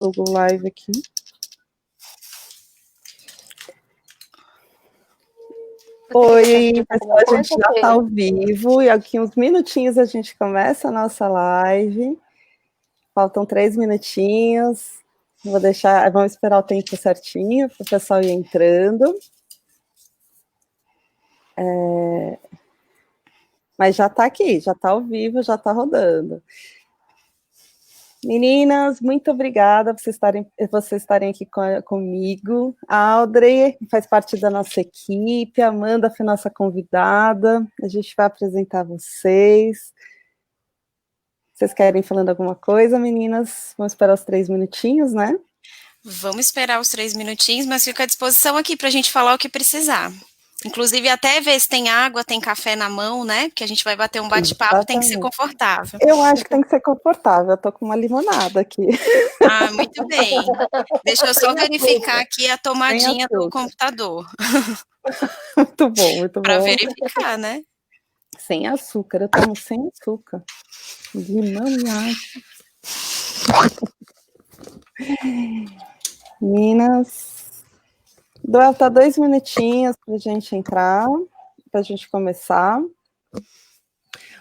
Google Live aqui. Oi, pessoal, a gente já está ao vivo e aqui uns minutinhos a gente começa a nossa live. Faltam 3 minutinhos. Vamos esperar o tempo certinho para o pessoal ir entrando. Mas já está aqui, já está ao vivo, já está rodando. Meninas, muito obrigada por vocês estarem aqui comigo. A Audrey faz parte da nossa equipe, a Amanda foi nossa convidada, a gente vai apresentar vocês. Vocês querem falando alguma coisa, meninas? Vamos esperar os 3 minutinhos, né? Vamos esperar os 3 minutinhos, mas fico à disposição aqui para a gente falar o que precisar. Inclusive, até ver se tem água, tem café na mão, né? Porque a gente vai bater um bate-papo, tem que ser confortável. Eu acho que tem que ser confortável. Eu tô com uma limonada aqui. Ah, muito bem. Deixa eu só verificar aqui a tomadinha do computador. Muito bom, muito bom. Para verificar, né? Sem açúcar, eu tomo sem açúcar. Limão e água. Meninas, falta 2 minutinhos para a gente entrar, para a gente começar.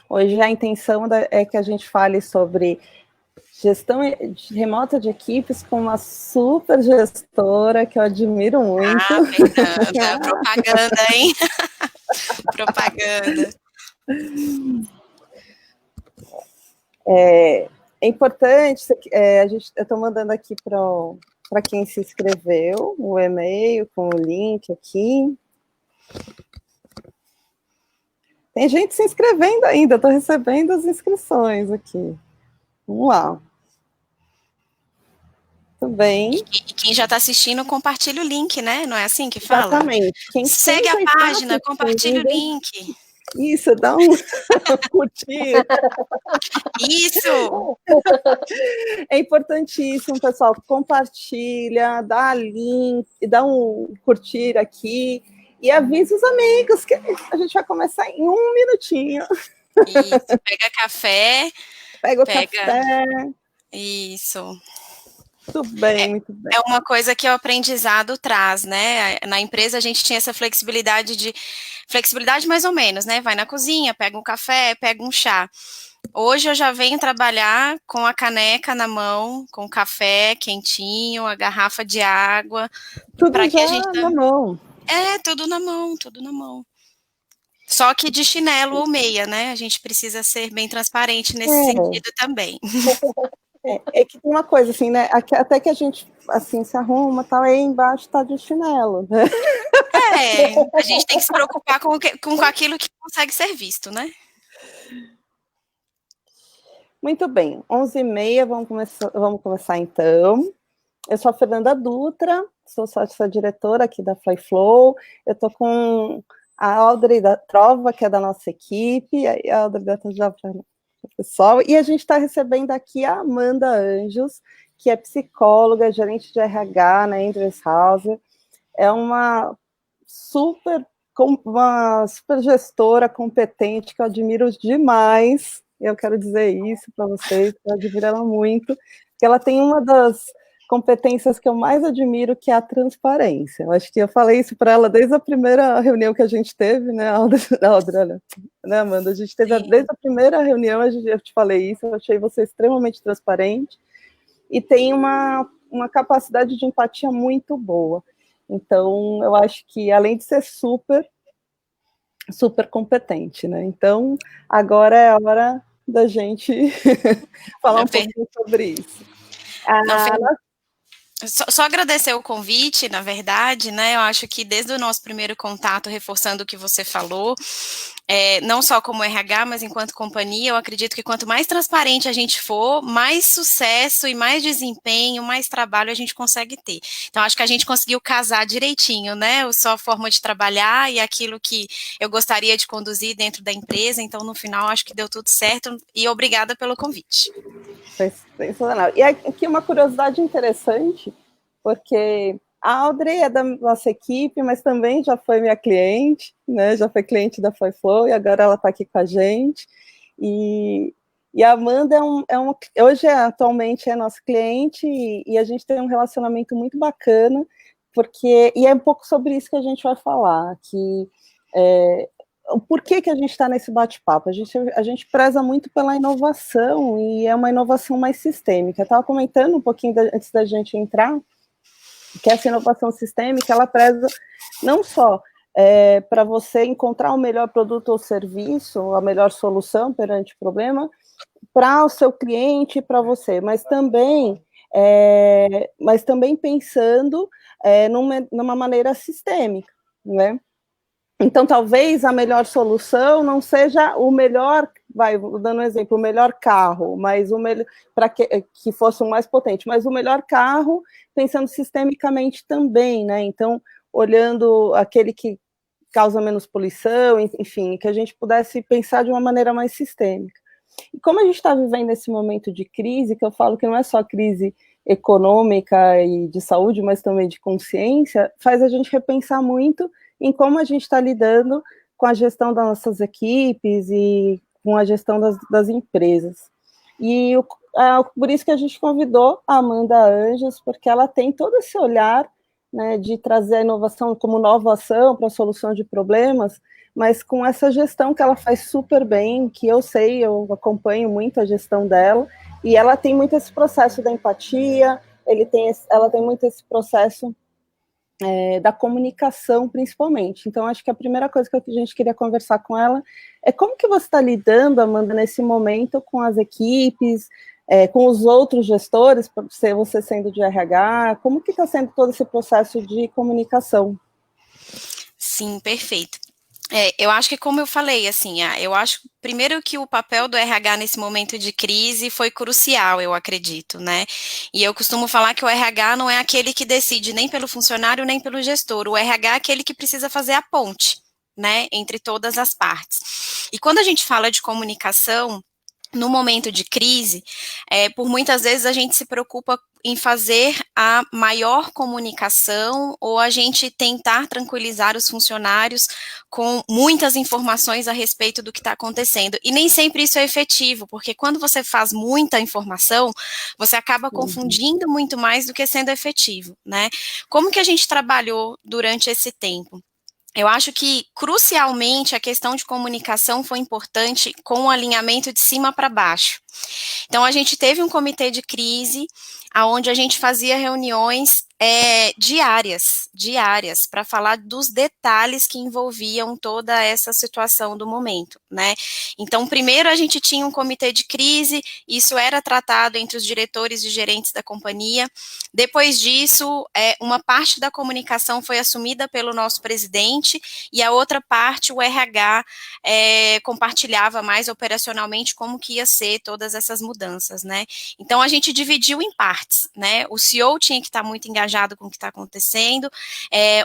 Hoje a intenção é que a gente fale sobre gestão remota de equipes com uma super gestora que eu admiro muito. Fernanda, propaganda, hein? Propaganda. É importante, eu estou mandando aqui para quem se inscreveu, o e-mail com o link aqui. Tem gente se inscrevendo ainda, estou recebendo as inscrições aqui. Vamos lá. Tudo bem. E quem já está assistindo, compartilha o link, né? Não é assim que fala? Exatamente. Segue a página, compartilha o link. Isso, dá um curtir. Isso! É importantíssimo, pessoal. Compartilha, dá link, dá um curtir aqui e avisa os amigos que a gente vai começar em 1 minutinho. Isso, pega café. Pega o café. Isso. Muito bem, muito bem. É uma coisa que o aprendizado traz, né? Na empresa a gente tinha essa flexibilidade mais ou menos, né? Vai na cozinha, pega um café, pega um chá. Hoje eu já venho trabalhar com a caneca na mão, com o café quentinho, a garrafa de água. Tudo já na mão. Tudo na mão, tudo na mão. Só que de chinelo ou meia, né? A gente precisa ser bem transparente nesse sentido também. É que tem uma coisa assim, né? Até que a gente assim se arruma, tal, aí embaixo tá de chinelo, né? A gente tem que se preocupar com aquilo que consegue ser visto, né? Muito bem, 11h30, vamos começar então. Eu sou a Fernanda Dutra, sou sócia-diretora aqui da Flyflow. Eu estou com a Audrey da Trova, que é da nossa equipe, a Audrey da Trova para o pessoal, e a gente está recebendo aqui a Amanda Anjos, que é psicóloga, gerente de RH na Andrews House. É uma super gestora competente, que eu admiro demais. Eu quero dizer isso para vocês, eu admiro ela muito, porque ela tem uma das competências que eu mais admiro, que é a transparência. Eu acho que eu falei isso para ela desde a primeira reunião que a gente teve, né, Audrey, olha, né, Amanda? A gente teve desde a primeira reunião, eu te falei isso, eu achei você extremamente transparente e tem uma capacidade de empatia muito boa. Então, eu acho que, além de ser super competente, né? Então, agora é a hora da gente falar um pouquinho sobre isso. Só agradecer o convite, na verdade, né? Eu acho que desde o nosso primeiro contato, reforçando o que você falou, não só como RH, mas enquanto companhia, eu acredito que quanto mais transparente a gente for, mais sucesso e mais desempenho, mais trabalho a gente consegue ter. Então, acho que a gente conseguiu casar direitinho, né? A forma de trabalhar e aquilo que eu gostaria de conduzir dentro da empresa. Então, no final, acho que deu tudo certo e obrigada pelo convite. Sensacional. E aqui uma curiosidade interessante, porque a Audrey é da nossa equipe, mas também já foi minha cliente, né? Já foi cliente da Flyflow e agora ela está aqui com a gente. E E a Amanda hoje atualmente é nossa cliente e a gente tem um relacionamento muito bacana, e é um pouco sobre isso que a gente vai falar, o porquê que a gente está nesse bate-papo. A gente preza muito pela inovação e é uma inovação mais sistêmica. Eu estava comentando um pouquinho antes da gente entrar, que essa inovação sistêmica, ela preza não só para você encontrar o melhor produto ou serviço, a melhor solução perante o problema, para o seu cliente e para você, mas também pensando numa maneira sistêmica, né? Então, talvez a melhor solução não seja o melhor, dando um exemplo, o melhor carro, mas para que fosse o mais potente, mas o melhor carro pensando sistemicamente também, né? Então, olhando aquele que causa menos poluição, enfim, que a gente pudesse pensar de uma maneira mais sistêmica. E como a gente está vivendo esse momento de crise, que eu falo que não é só crise econômica e de saúde, mas também de consciência, faz a gente repensar muito em como a gente está lidando com a gestão das nossas equipes e com a gestão das empresas. E por isso que a gente convidou a Amanda Anjos, porque ela tem todo esse olhar, né, de trazer a inovação como nova ação para a solução de problemas, mas com essa gestão que ela faz super bem, que eu sei, eu acompanho muito a gestão dela, e ela tem muito esse processo da empatia, ela tem muito esse processo da comunicação, principalmente. Então, acho que a primeira coisa que a gente queria conversar com ela é como que você está lidando, Amanda, nesse momento com as equipes, com os outros gestores, você sendo de RH, como que está sendo todo esse processo de comunicação? Sim, perfeito. Eu acho que, como eu falei, assim, eu acho, primeiro, que o papel do RH nesse momento de crise foi crucial, eu acredito, né? E eu costumo falar que o RH não é aquele que decide nem pelo funcionário, nem pelo gestor. O RH é aquele que precisa fazer a ponte, né, entre todas as partes. E quando a gente fala de comunicação, no momento de crise, por muitas vezes a gente se preocupa em fazer a maior comunicação ou a gente tentar tranquilizar os funcionários com muitas informações a respeito do que está acontecendo. E nem sempre isso é efetivo, porque quando você faz muita informação, você acaba confundindo muito mais do que sendo efetivo, né? Como que a gente trabalhou durante esse tempo? Eu acho que, crucialmente, a questão de comunicação foi importante com o alinhamento de cima para baixo. Então, a gente teve um comitê de crise, onde a gente fazia reuniões diárias, para falar dos detalhes que envolviam toda essa situação do momento, né? Então, primeiro a gente tinha um comitê de crise, isso era tratado entre os diretores e gerentes da companhia. Depois disso, uma parte da comunicação foi assumida pelo nosso presidente e a outra parte, o RH, compartilhava mais operacionalmente como que ia ser todas essas mudanças, né? Então, a gente dividiu em partes, né? O CEO tinha que estar muito engajado com o que está acontecendo,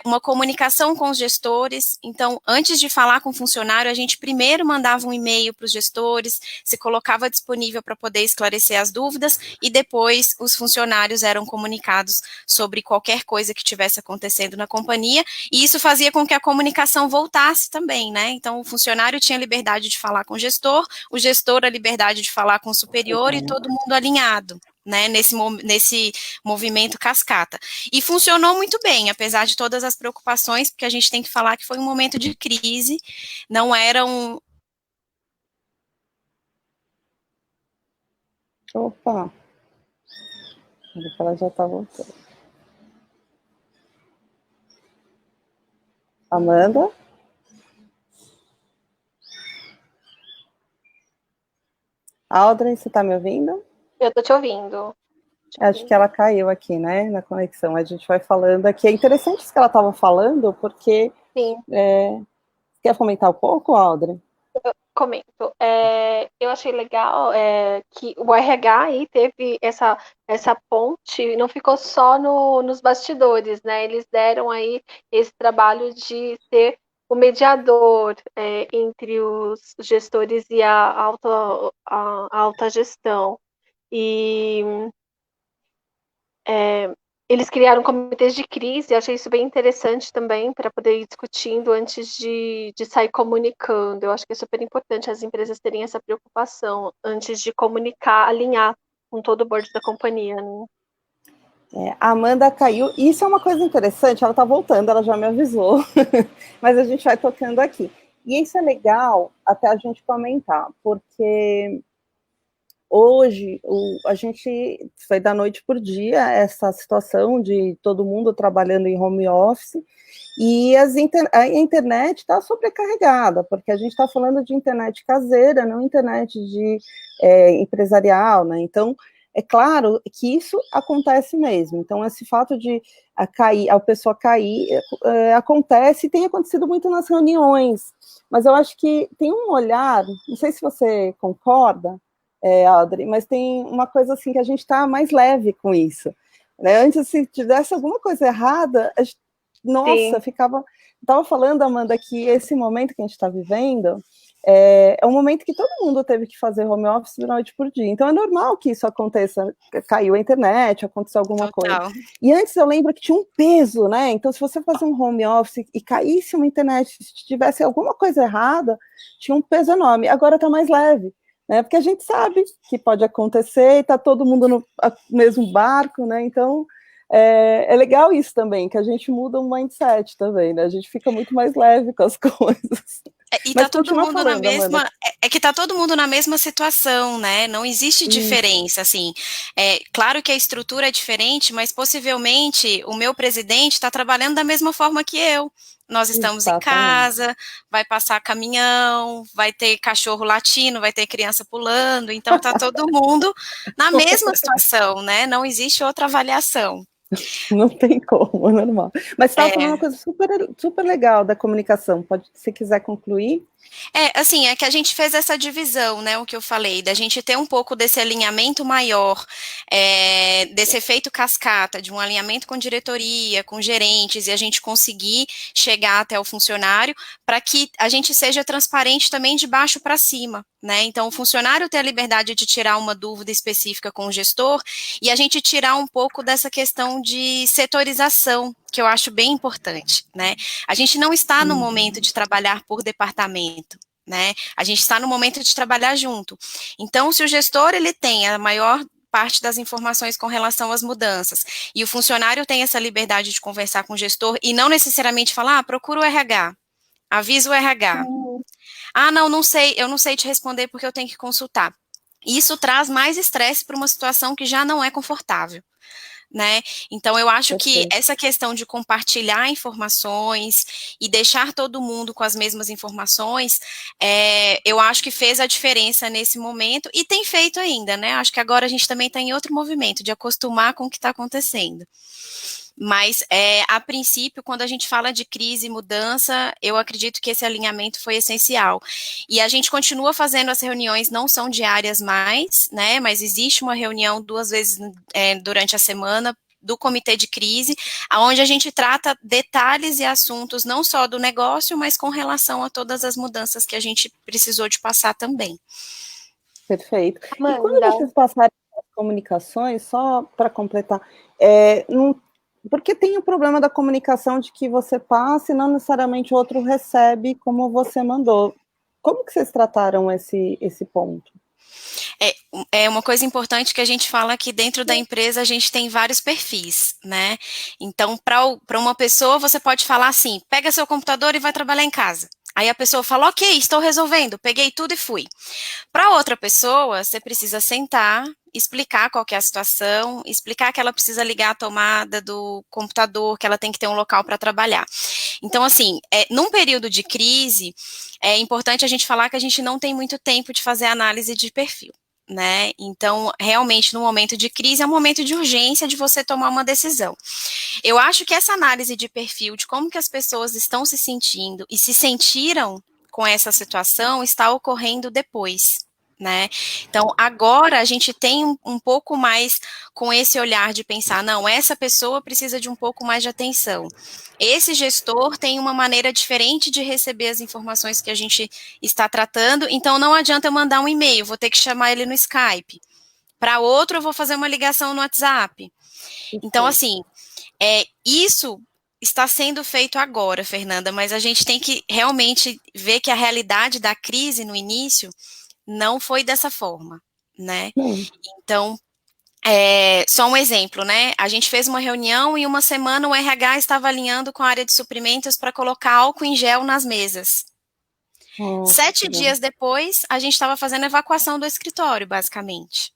uma comunicação com os gestores. Então, antes de falar com o funcionário, a gente primeiro mandava um e-mail para os gestores, se colocava disponível para poder esclarecer as dúvidas e depois os funcionários eram comunicados sobre qualquer coisa que estivesse acontecendo na companhia, e isso fazia com que a comunicação voltasse também, né? Então, o funcionário tinha liberdade de falar com o gestor a liberdade de falar com o superior e todo mundo alinhado, né, nesse movimento cascata. E funcionou muito bem, apesar de todas as preocupações, porque a gente tem que falar que foi um momento de crise, não era um... Opa! Ela já está voltando. Amanda? Audrey, você está me ouvindo? Eu estou te ouvindo. Acho que ela caiu aqui, né, na conexão. A gente vai falando aqui. É interessante isso que ela estava falando, porque... Sim. Quer comentar um pouco, Audrey? Eu comento. Eu achei legal que o RH aí teve essa ponte, não ficou só nos bastidores, né? Eles deram aí esse trabalho de ser o mediador entre os gestores e a alta gestão. E eles criaram comitês de crise, eu achei isso bem interessante também, para poder ir discutindo antes de sair comunicando. Eu acho que é super importante as empresas terem essa preocupação antes de comunicar, alinhar com todo o board da companhia, né? A Amanda caiu, e isso é uma coisa interessante, ela está voltando, ela já me avisou, mas a gente vai tocando aqui. E isso é legal até a gente comentar, porque hoje a gente foi da noite por dia essa situação de todo mundo trabalhando em home office, e a internet está sobrecarregada, porque a gente está falando de internet caseira, não internet empresarial, né? Então, é claro que isso acontece mesmo. Então, esse fato de a pessoa cair acontece e tem acontecido muito nas reuniões. Mas eu acho que tem um olhar, não sei se você concorda, Audrey, mas tem uma coisa assim que a gente está mais leve com isso. Né? Antes, se tivesse alguma coisa errada, nossa, ficava. Estava falando, Amanda, que esse momento que a gente está vivendo é um momento que todo mundo teve que fazer home office de noite por dia. Então é normal que isso aconteça. Caiu a internet, aconteceu alguma coisa. E antes eu lembro que tinha um peso, né? Então, se você fazer um home office e caísse uma internet, se tivesse alguma coisa errada, tinha um peso enorme. Agora está mais leve. Né, porque a gente sabe que pode acontecer e está todo mundo no mesmo barco, né? Então é legal isso também, que a gente muda o mindset também, né? A gente fica muito mais leve com as coisas. E tá todo mundo na mesma. É que tá todo mundo na mesma situação, né? Não existe diferença, assim. Claro que a estrutura é diferente, mas possivelmente o meu presidente está trabalhando da mesma forma que eu. Nós estamos em casa, vai passar caminhão, vai ter cachorro latindo, vai ter criança pulando, então tá todo mundo na mesma situação, né? Não existe outra avaliação. Não tem como, é normal. Mas você estava falando uma coisa super, super legal da comunicação. Se quiser concluir. Assim, é que a gente fez essa divisão, né, o que eu falei, da gente ter um pouco desse alinhamento maior, desse efeito cascata, de um alinhamento com diretoria, com gerentes, e a gente conseguir chegar até o funcionário, para que a gente seja transparente também de baixo para cima, né, então o funcionário ter a liberdade de tirar uma dúvida específica com o gestor, e a gente tirar um pouco dessa questão de setorização, que eu acho bem importante, né? A gente não está no momento de trabalhar por departamento, né? A gente está no momento de trabalhar junto. Então, se o gestor ele tem a maior parte das informações com relação às mudanças, e o funcionário tem essa liberdade de conversar com o gestor e não necessariamente falar, procura o RH, avisa o RH. Não sei, eu não sei te responder porque eu tenho que consultar. Isso traz mais estresse para uma situação que já não é confortável. Né? Então, eu acho que essa questão de compartilhar informações e deixar todo mundo com as mesmas informações, eu acho que fez a diferença nesse momento e tem feito ainda, né? Acho que agora a gente também está em outro movimento de acostumar com o que está acontecendo. Mas, a princípio, quando a gente fala de crise e mudança, eu acredito que esse alinhamento foi essencial. E a gente continua fazendo as reuniões, não são diárias mais, né, mas existe uma reunião 2 vezes durante a semana do comitê de crise, onde a gente trata detalhes e assuntos não só do negócio, mas com relação a todas as mudanças que a gente precisou de passar também. Perfeito. Amanda. E quando vocês passarem as comunicações, só para completar, porque tem o problema da comunicação de que você passa e não necessariamente o outro recebe como você mandou. Como que vocês trataram esse ponto? É uma coisa importante que a gente fala que dentro da empresa a gente tem vários perfis, né? Então, para uma pessoa, você pode falar assim, pega seu computador e vai trabalhar em casa. Aí a pessoa fala, ok, estou resolvendo, peguei tudo e fui. Para outra pessoa, você precisa sentar, explicar qual que é a situação, explicar que ela precisa ligar a tomada do computador, que ela tem que ter um local para trabalhar. Então, assim, num período de crise, é importante a gente falar que a gente não tem muito tempo de fazer análise de perfil. Né? Então, realmente, no momento de crise, é um momento de urgência de você tomar uma decisão. Eu acho que essa análise de perfil, de como que as pessoas estão se sentindo e se sentiram com essa situação, está ocorrendo depois. Né? Então, agora a gente tem um pouco mais com esse olhar de pensar, não, essa pessoa precisa de um pouco mais de atenção. Esse gestor tem uma maneira diferente de receber as informações que a gente está tratando, então não adianta eu mandar um e-mail, vou ter que chamar ele no Skype. Para outro, eu vou fazer uma ligação no WhatsApp. Então, assim, Isso está sendo feito agora, Fernanda, mas a gente tem que realmente ver que a realidade da crise no início não foi dessa forma, né? Então, só um exemplo, né? A gente fez uma reunião e uma semana o RH estava alinhando com a área de suprimentos para colocar álcool em gel nas mesas. 7 dias depois, a gente estava fazendo evacuação do escritório, basicamente.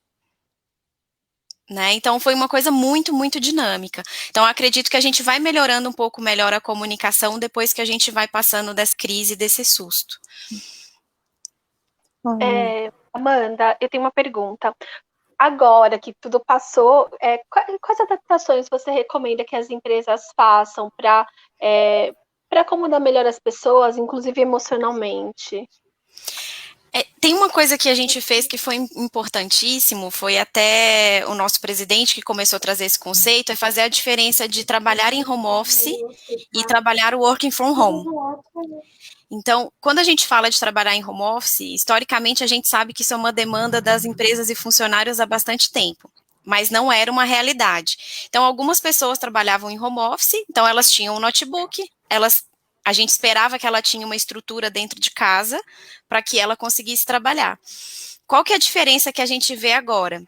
Né? Então, foi uma coisa muito, muito dinâmica. Então, acredito que a gente vai melhorando um pouco melhor a comunicação depois que a gente vai passando dessa crise, desse susto. Amanda, eu tenho uma pergunta. Agora que tudo passou, quais adaptações você recomenda que as empresas façam para acomodar melhor as pessoas, inclusive emocionalmente? Tem uma coisa que a gente fez que foi importantíssimo, foi até o nosso presidente que começou a trazer esse conceito, é fazer a diferença de trabalhar em home office e trabalhar working from home. Então, quando a gente fala de trabalhar em home office, historicamente a gente sabe que isso é uma demanda das empresas e funcionários há bastante tempo, mas não era uma realidade. Então, algumas pessoas trabalhavam em home office, então elas tinham um notebook, a gente esperava que ela tinha uma estrutura dentro de casa para que ela conseguisse trabalhar. Qual que é a diferença que a gente vê agora?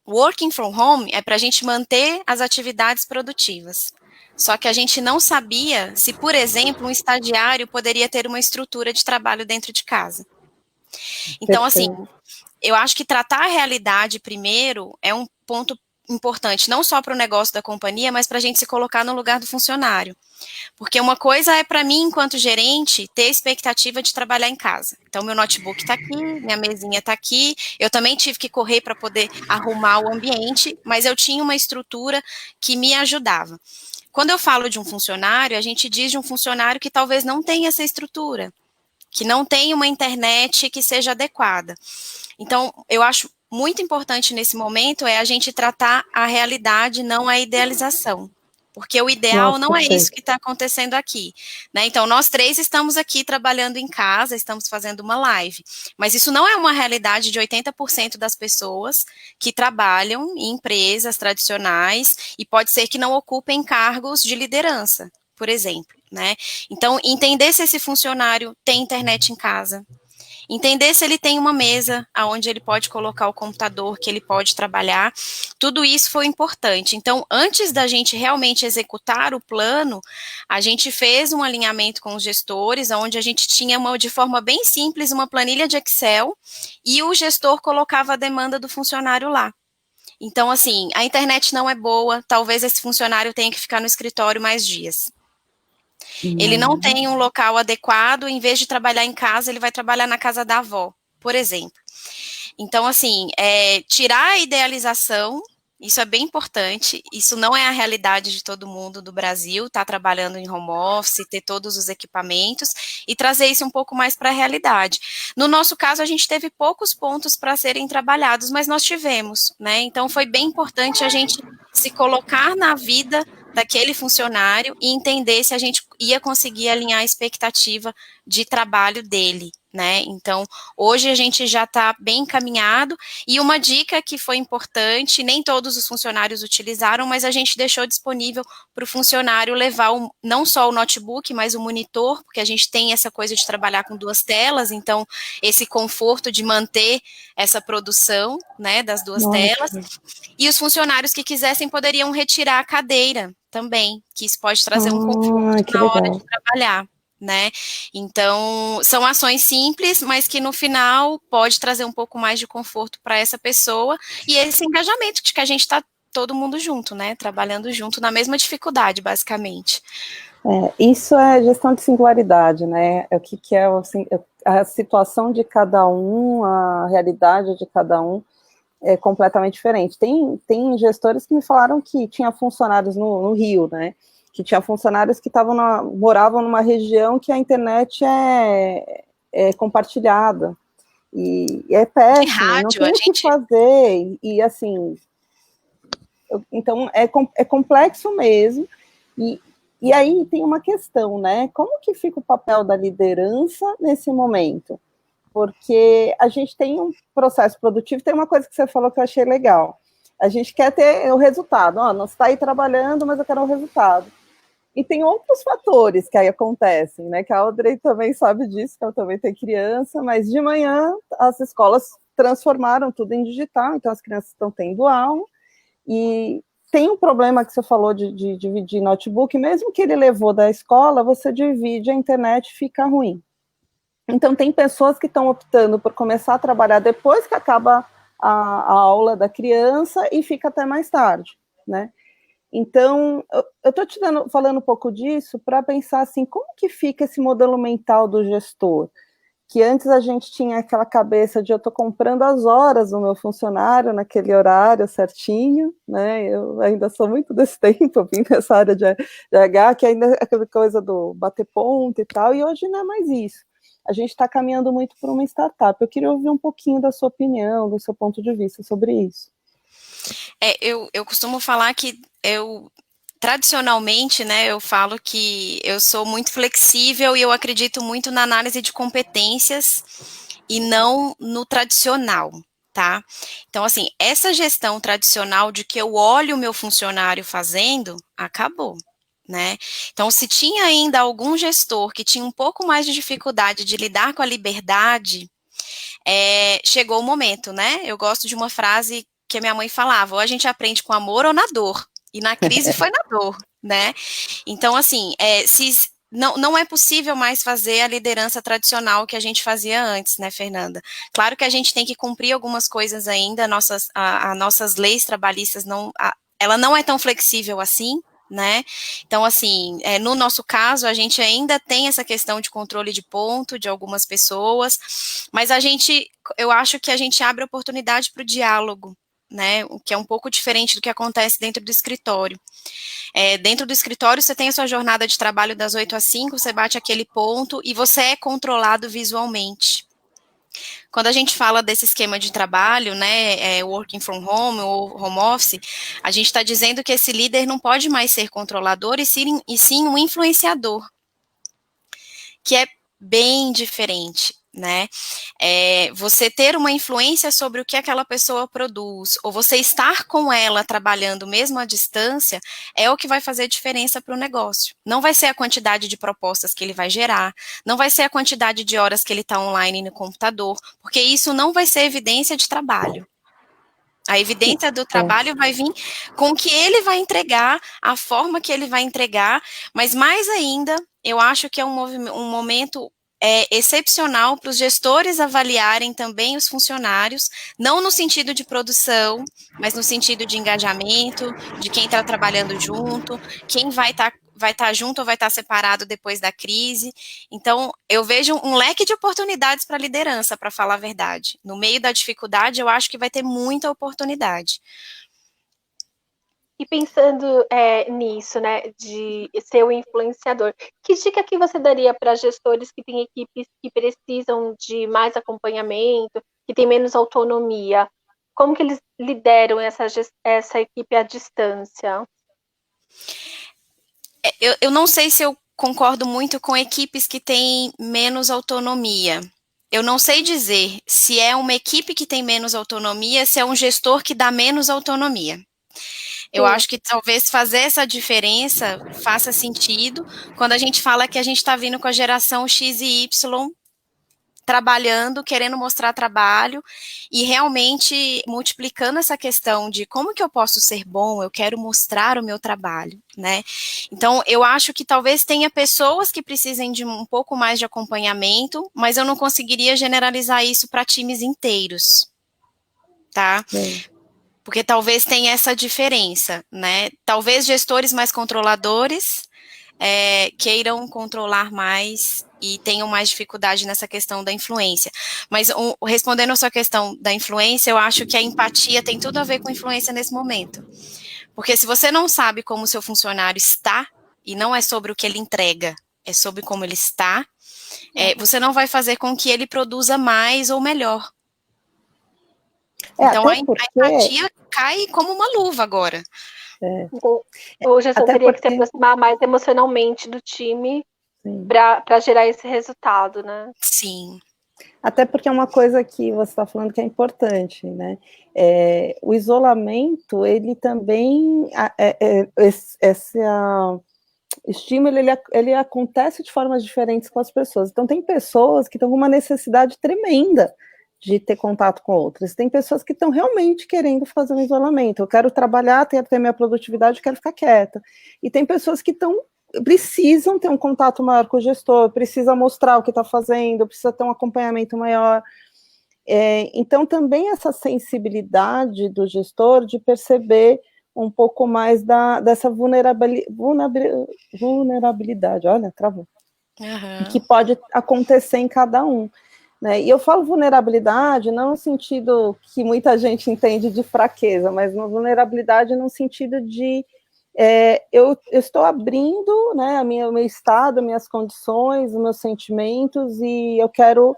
Working from home é para a gente manter as atividades produtivas. Só que a gente não sabia se, por exemplo, um estagiário poderia ter uma estrutura de trabalho dentro de casa. Então, assim, eu acho que tratar a realidade primeiro é um ponto importante, não só para o negócio da companhia, mas para a gente se colocar no lugar do funcionário. Porque uma coisa é para mim, enquanto gerente, ter expectativa de trabalhar em casa. Então, meu notebook está aqui, minha mesinha está aqui. Eu também tive que correr para poder arrumar o ambiente, mas eu tinha uma estrutura que me ajudava. Quando eu falo de um funcionário, a gente diz de um funcionário que talvez não tenha essa estrutura, que não tenha uma internet que seja adequada. Então, eu acho muito importante nesse momento a gente tratar a realidade, não a idealização. Porque o ideal não é isso que está acontecendo aqui, né? Então, nós 3 estamos aqui trabalhando em casa, estamos fazendo uma live, mas isso não é uma realidade de 80% das pessoas que trabalham em empresas tradicionais e pode ser que não ocupem cargos de liderança, por exemplo, né? Então, entender se esse funcionário tem internet em casa, entender se ele tem uma mesa onde ele pode colocar o computador, que ele pode trabalhar, tudo isso foi importante. Então, antes da gente realmente executar o plano, a gente fez um alinhamento com os gestores, onde a gente tinha, de forma bem simples, uma planilha de Excel, e o gestor colocava a demanda do funcionário lá. Então, assim, a internet não é boa, talvez esse funcionário tenha que ficar no escritório mais dias. Ele não tem um local adequado, em vez de trabalhar em casa, ele vai trabalhar na casa da avó, por exemplo. Então, assim, tirar a idealização, isso é bem importante, isso não é a realidade de todo mundo do Brasil, estar trabalhando em home office, ter todos os equipamentos, e trazer isso um pouco mais para a realidade. No nosso caso, a gente teve poucos pontos para serem trabalhados, mas nós tivemos, né? Então, foi bem importante a gente se colocar na vida daquele funcionário e entender se a gente ia conseguir alinhar a expectativa de trabalho dele, né? Então, hoje a gente já está bem encaminhado, e uma dica que foi importante, nem todos os funcionários utilizaram, mas a gente deixou disponível para o funcionário levar não só o notebook, mas o monitor, porque a gente tem essa coisa de trabalhar com 2 telas, então esse conforto de manter essa produção, né, das 2 telas, e os funcionários que quisessem poderiam retirar a cadeira também, que isso pode trazer um conforto na hora de trabalhar, né? Então, são ações simples, mas que no final pode trazer um pouco mais de conforto para essa pessoa, e esse engajamento de que a gente está todo mundo junto, né? Trabalhando junto na mesma dificuldade, basicamente. Isso é gestão de singularidade, né? O que é a situação de cada um, a realidade de cada um é completamente diferente. Tem gestores que me falaram que tinha funcionários no Rio, né? Que tinha funcionários que moravam numa região que a internet é compartilhada. E é péssimo, rádio, não tem o que fazer. E assim, então é complexo mesmo. E aí tem uma questão, né? Como que fica o papel da liderança nesse momento? Porque a gente tem um processo produtivo, tem uma coisa que você falou que eu achei legal. A gente quer ter o resultado. Ó, não está aí trabalhando, mas eu quero o resultado. E tem outros fatores que aí acontecem, né? Que a Audrey também sabe disso, que ela também tem criança, mas de manhã as escolas transformaram tudo em digital, então as crianças estão tendo aula, e tem um problema que você falou de dividir notebook, mesmo que ele levou da escola, você divide, a internet fica ruim. Então tem pessoas que estão optando por começar a trabalhar depois que acaba a aula da criança e fica até mais tarde, né? Então, eu estou falando um pouco disso para pensar assim, como que fica esse modelo mental do gestor? Que antes a gente tinha aquela cabeça de eu estou comprando as horas do meu funcionário naquele horário certinho, né? Eu ainda sou muito desse tempo, eu vim nessa área de RH, que ainda é aquela coisa do bater ponto e tal, e hoje não é mais isso. A gente está caminhando muito por uma startup. Eu queria ouvir um pouquinho da sua opinião, do seu ponto de vista sobre isso. Eu costumo falar que tradicionalmente, né, eu falo que eu sou muito flexível e eu acredito muito na análise de competências e não no tradicional, tá? Então, assim, essa gestão tradicional de que eu olho o meu funcionário fazendo, acabou, né? Então, se tinha ainda algum gestor que tinha um pouco mais de dificuldade de lidar com a liberdade, chegou o momento, né? Eu gosto de uma frase que a minha mãe falava, ou a gente aprende com amor ou na dor. E na crise foi na dor, né? Então, assim, não é possível mais fazer a liderança tradicional que a gente fazia antes, né, Fernanda? Claro que a gente tem que cumprir algumas coisas ainda, nossas leis trabalhistas, ela não é tão flexível assim, né? Então, assim, no nosso caso, a gente ainda tem essa questão de controle de ponto de algumas pessoas, mas eu acho que a gente abre oportunidade para o diálogo, né, o que é um pouco diferente do que acontece dentro do escritório. Dentro do escritório, você tem a sua jornada de trabalho das 8 às 5, você bate aquele ponto e você é controlado visualmente. Quando a gente fala desse esquema de trabalho, né, working from home ou home office, a gente está dizendo que esse líder não pode mais ser controlador e sim um influenciador, que é bem diferente, né? Você ter uma influência sobre o que aquela pessoa produz, ou você estar com ela trabalhando mesmo à distância, é o que vai fazer diferença para o negócio. Não vai ser a quantidade de propostas que ele vai gerar, não vai ser a quantidade de horas que ele está online no computador, porque isso não vai ser evidência de trabalho. A evidência do trabalho vai vir com o que ele vai entregar, a forma que ele vai entregar, mas mais ainda, eu acho que é um momento excepcional para os gestores avaliarem também os funcionários, não no sentido de produção, mas no sentido de engajamento, de quem está trabalhando junto, quem vai estar junto ou vai estar separado depois da crise. Então, eu vejo um leque de oportunidades para a liderança, para falar a verdade. No meio da dificuldade, eu acho que vai ter muita oportunidade. E pensando nisso, né, de ser o influenciador, que dica que você daria para gestores que têm equipes que precisam de mais acompanhamento, que têm menos autonomia? Como que eles lideram essa equipe à distância? Eu não sei se eu concordo muito com equipes que têm menos autonomia. Eu não sei dizer se é uma equipe que tem menos autonomia, se é um gestor que dá menos autonomia. Eu acho que talvez fazer essa diferença faça sentido quando a gente fala que a gente está vindo com a geração X e Y trabalhando, querendo mostrar trabalho e realmente multiplicando essa questão de como que eu posso ser bom, eu quero mostrar o meu trabalho, né? Então, eu acho que talvez tenha pessoas que precisem de um pouco mais de acompanhamento, mas eu não conseguiria generalizar isso para times inteiros, tá? Porque talvez tenha essa diferença, né? Talvez gestores mais controladores queiram controlar mais e tenham mais dificuldade nessa questão da influência. Mas respondendo a sua questão da influência, eu acho que a empatia tem tudo a ver com influência nesse momento. Porque se você não sabe como o seu funcionário está, e não é sobre o que ele entrega, é sobre como ele está, você não vai fazer com que ele produza mais ou melhor. Então, a empatia cai como uma luva agora. Então, o gestor teria que se aproximar mais emocionalmente do time para gerar esse resultado, né? Sim. Até porque é uma coisa que você está falando que é importante, né? O isolamento, ele também, esse estímulo, ele acontece de formas diferentes com as pessoas. Então, tem pessoas que estão com uma necessidade tremenda de ter contato com outras. Tem pessoas que estão realmente querendo fazer um isolamento. Eu quero trabalhar, quero ter minha produtividade, eu quero ficar quieta. E tem pessoas que precisam ter um contato maior com o gestor, precisa mostrar o que está fazendo, precisa ter um acompanhamento maior. Então, também essa sensibilidade do gestor de perceber um pouco mais dessa vulnerabilidade, olha, travou, que pode acontecer em cada um. Né? E eu falo vulnerabilidade não no sentido que muita gente entende de fraqueza, mas uma vulnerabilidade no sentido de eu estou abrindo, né, o meu estado, minhas condições, os meus sentimentos, e eu quero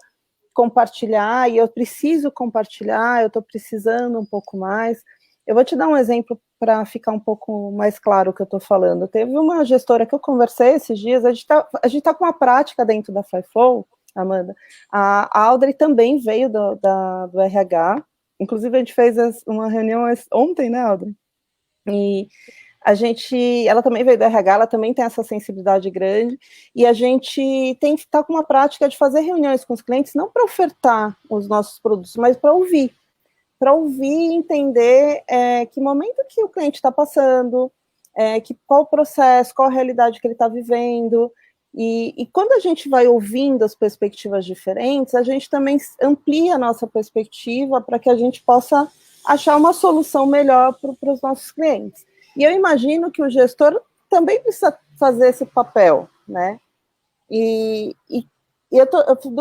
compartilhar, e eu preciso compartilhar, eu estou precisando um pouco mais. Eu vou te dar um exemplo para ficar um pouco mais claro o que eu estou falando. Teve uma gestora que eu conversei esses dias, a gente está com uma prática dentro da FlyFlow, Amanda. A Audrey também veio do RH, inclusive a gente fez uma reunião ontem, né, Audrey? E ela também veio do RH, ela também tem essa sensibilidade grande, e a gente tem que estar com uma prática de fazer reuniões com os clientes, não para ofertar os nossos produtos, mas para ouvir e entender que momento que o cliente está passando, qual o processo, qual a realidade que ele está vivendo, e quando a gente vai ouvindo as perspectivas diferentes, a gente também amplia a nossa perspectiva para que a gente possa achar uma solução melhor para os nossos clientes. E eu imagino que o gestor também precisa fazer esse papel, né? Do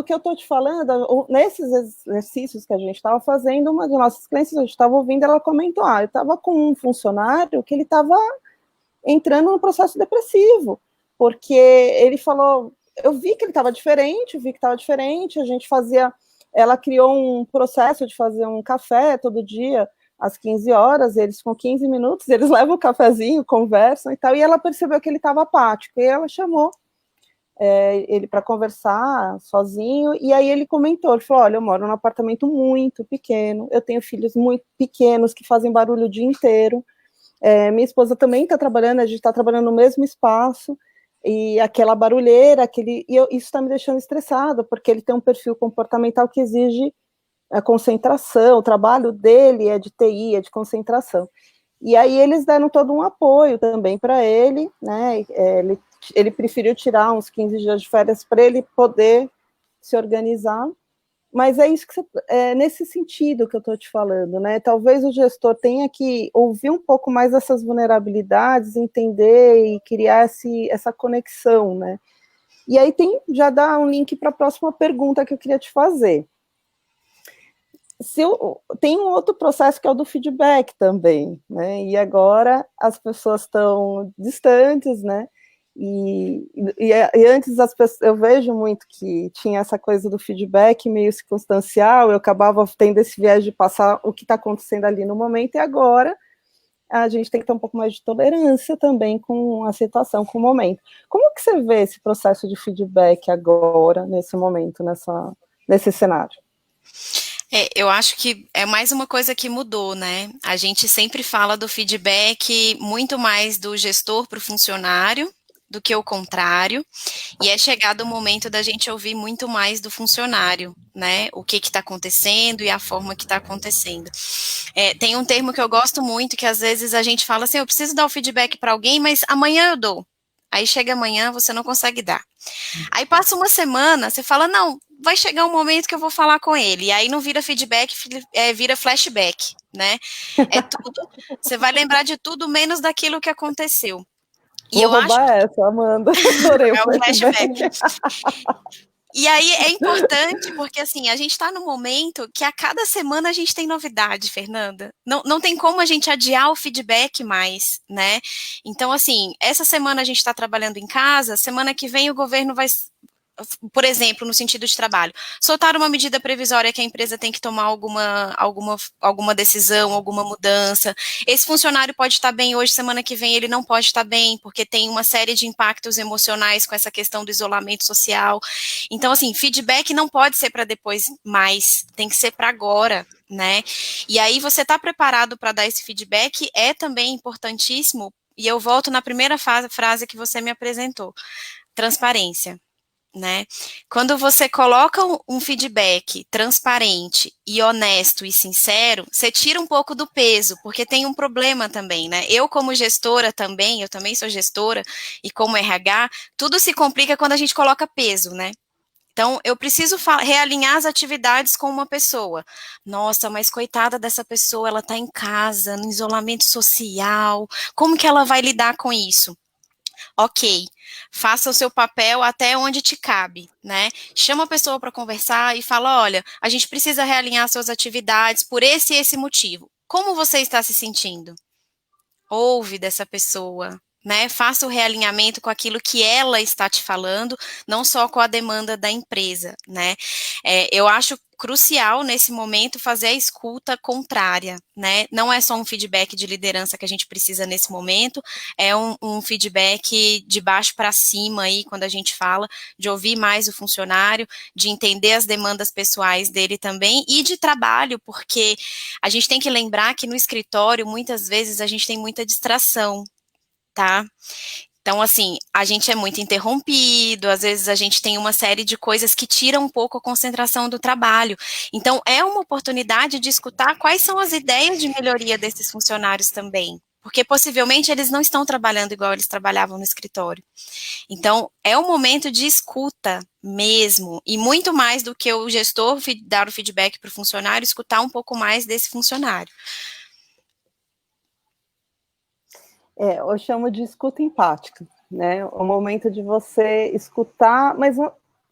que eu estou te falando, nesses exercícios que a gente estava fazendo, uma de nossas clientes, a gente estava ouvindo, ela comentou, eu estava com um funcionário que ele estava entrando no processo depressivo, porque ele falou, eu vi que ele estava diferente, a gente ela criou um processo de fazer um café todo dia, às 15 horas, eles com 15 minutos, eles levam o cafezinho, conversam e tal, e ela percebeu que ele estava apático, e ela chamou ele para conversar sozinho, e aí ele comentou, ele falou, olha, eu moro num apartamento muito pequeno, eu tenho filhos muito pequenos que fazem barulho o dia inteiro, minha esposa também está trabalhando, a gente está trabalhando no mesmo espaço, e aquela barulheira, isso está me deixando estressado, porque ele tem um perfil comportamental que exige a concentração, o trabalho dele é de TI, é de concentração. E aí eles deram todo um apoio também para ele, né? Ele preferiu tirar uns 15 dias de férias para ele poder se organizar, mas é isso nesse sentido que eu estou te falando, né? Talvez o gestor tenha que ouvir um pouco mais dessas vulnerabilidades, entender e criar essa conexão, né? E aí já dá um link para a próxima pergunta que eu queria te fazer. Tem um outro processo que é o do feedback também, né? E agora as pessoas estão distantes, né? E antes eu vejo muito que tinha essa coisa do feedback meio circunstancial, eu acabava tendo esse viés de passar o que está acontecendo ali no momento, e agora a gente tem que ter um pouco mais de tolerância também com a situação, com o momento. Como que você vê esse processo de feedback agora, nesse momento, nesse cenário? Eu acho que é mais uma coisa que mudou, né? A gente sempre fala do feedback muito mais do gestor para o funcionário do que o contrário, e é chegado o momento da gente ouvir muito mais do funcionário, né? O que está acontecendo e a forma que está acontecendo. Tem um termo que eu gosto muito, que às vezes a gente fala assim, eu preciso dar o feedback para alguém, mas amanhã eu dou. Aí chega amanhã, você não consegue dar. Aí passa uma semana, você fala, não, vai chegar um momento que eu vou falar com ele. E aí não vira feedback, vira flashback, né? É tudo, você vai lembrar de tudo menos daquilo que aconteceu. Vou roubar essa, Amanda. Adorei o flashback. E aí é importante, porque assim, a gente está no momento que a cada semana a gente tem novidade, Fernanda. Não tem como a gente adiar o feedback mais, né? Então, assim, essa semana a gente está trabalhando em casa, semana que vem o governo por exemplo, no sentido de trabalho, soltar uma medida previsória que a empresa tem que tomar alguma decisão, alguma mudança. Esse funcionário pode estar bem hoje, semana que vem ele não pode estar bem, porque tem uma série de impactos emocionais com essa questão do isolamento social. Então, assim, feedback não pode ser para depois mais, tem que ser para agora, né? E aí você está preparado para dar esse feedback é também importantíssimo, e eu volto na primeira frase que você me apresentou, transparência. Né? Quando você coloca um feedback transparente e honesto e sincero, você tira um pouco do peso, porque tem um problema também, né? Eu como gestora também, eu também sou gestora, e como RH, tudo se complica quando a gente coloca peso, né? Então, eu preciso realinhar as atividades com uma pessoa. Nossa, mas coitada dessa pessoa, ela está em casa, no isolamento social, como que ela vai lidar com isso? Ok, faça o seu papel até onde te cabe, né? Chama a pessoa para conversar e fala, olha, a gente precisa realinhar suas atividades por esse e esse motivo. Como você está se sentindo? Ouve dessa pessoa, né? Faça o realinhamento com aquilo que ela está te falando, não só com a demanda da empresa, né? Eu acho crucial nesse momento fazer a escuta contrária, né? Não é só um feedback de liderança que a gente precisa nesse momento, é um feedback de baixo para cima aí, quando a gente fala, de ouvir mais o funcionário, de entender as demandas pessoais dele também e de trabalho, porque a gente tem que lembrar que no escritório, muitas vezes, a gente tem muita distração, tá? Então, assim, a gente é muito interrompido, às vezes a gente tem uma série de coisas que tiram um pouco a concentração do trabalho. Então, é uma oportunidade de escutar quais são as ideias de melhoria desses funcionários também, porque possivelmente eles não estão trabalhando igual eles trabalhavam no escritório. Então, é um momento de escuta mesmo, e muito mais do que o gestor dar o feedback para o funcionário, escutar um pouco mais desse funcionário. Eu chamo de escuta empática, né? O momento de você escutar, mas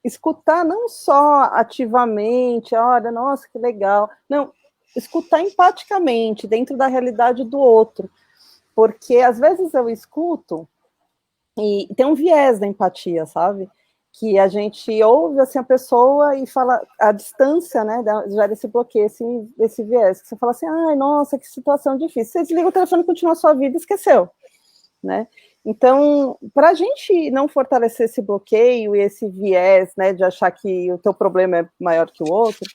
escutar não só ativamente, olha, nossa, que legal. Não, escutar empaticamente, dentro da realidade do outro. Porque às vezes eu escuto e tem um viés da empatia, sabe? Que a gente ouve assim a pessoa e fala, a distância, né, gera esse bloqueio, esse viés, que você fala assim, ai, nossa, que situação difícil. Você desliga o telefone e continua a sua vida e esqueceu, né? Então, para a gente não fortalecer esse bloqueio e esse viés, né, de achar que o teu problema é maior que o outro,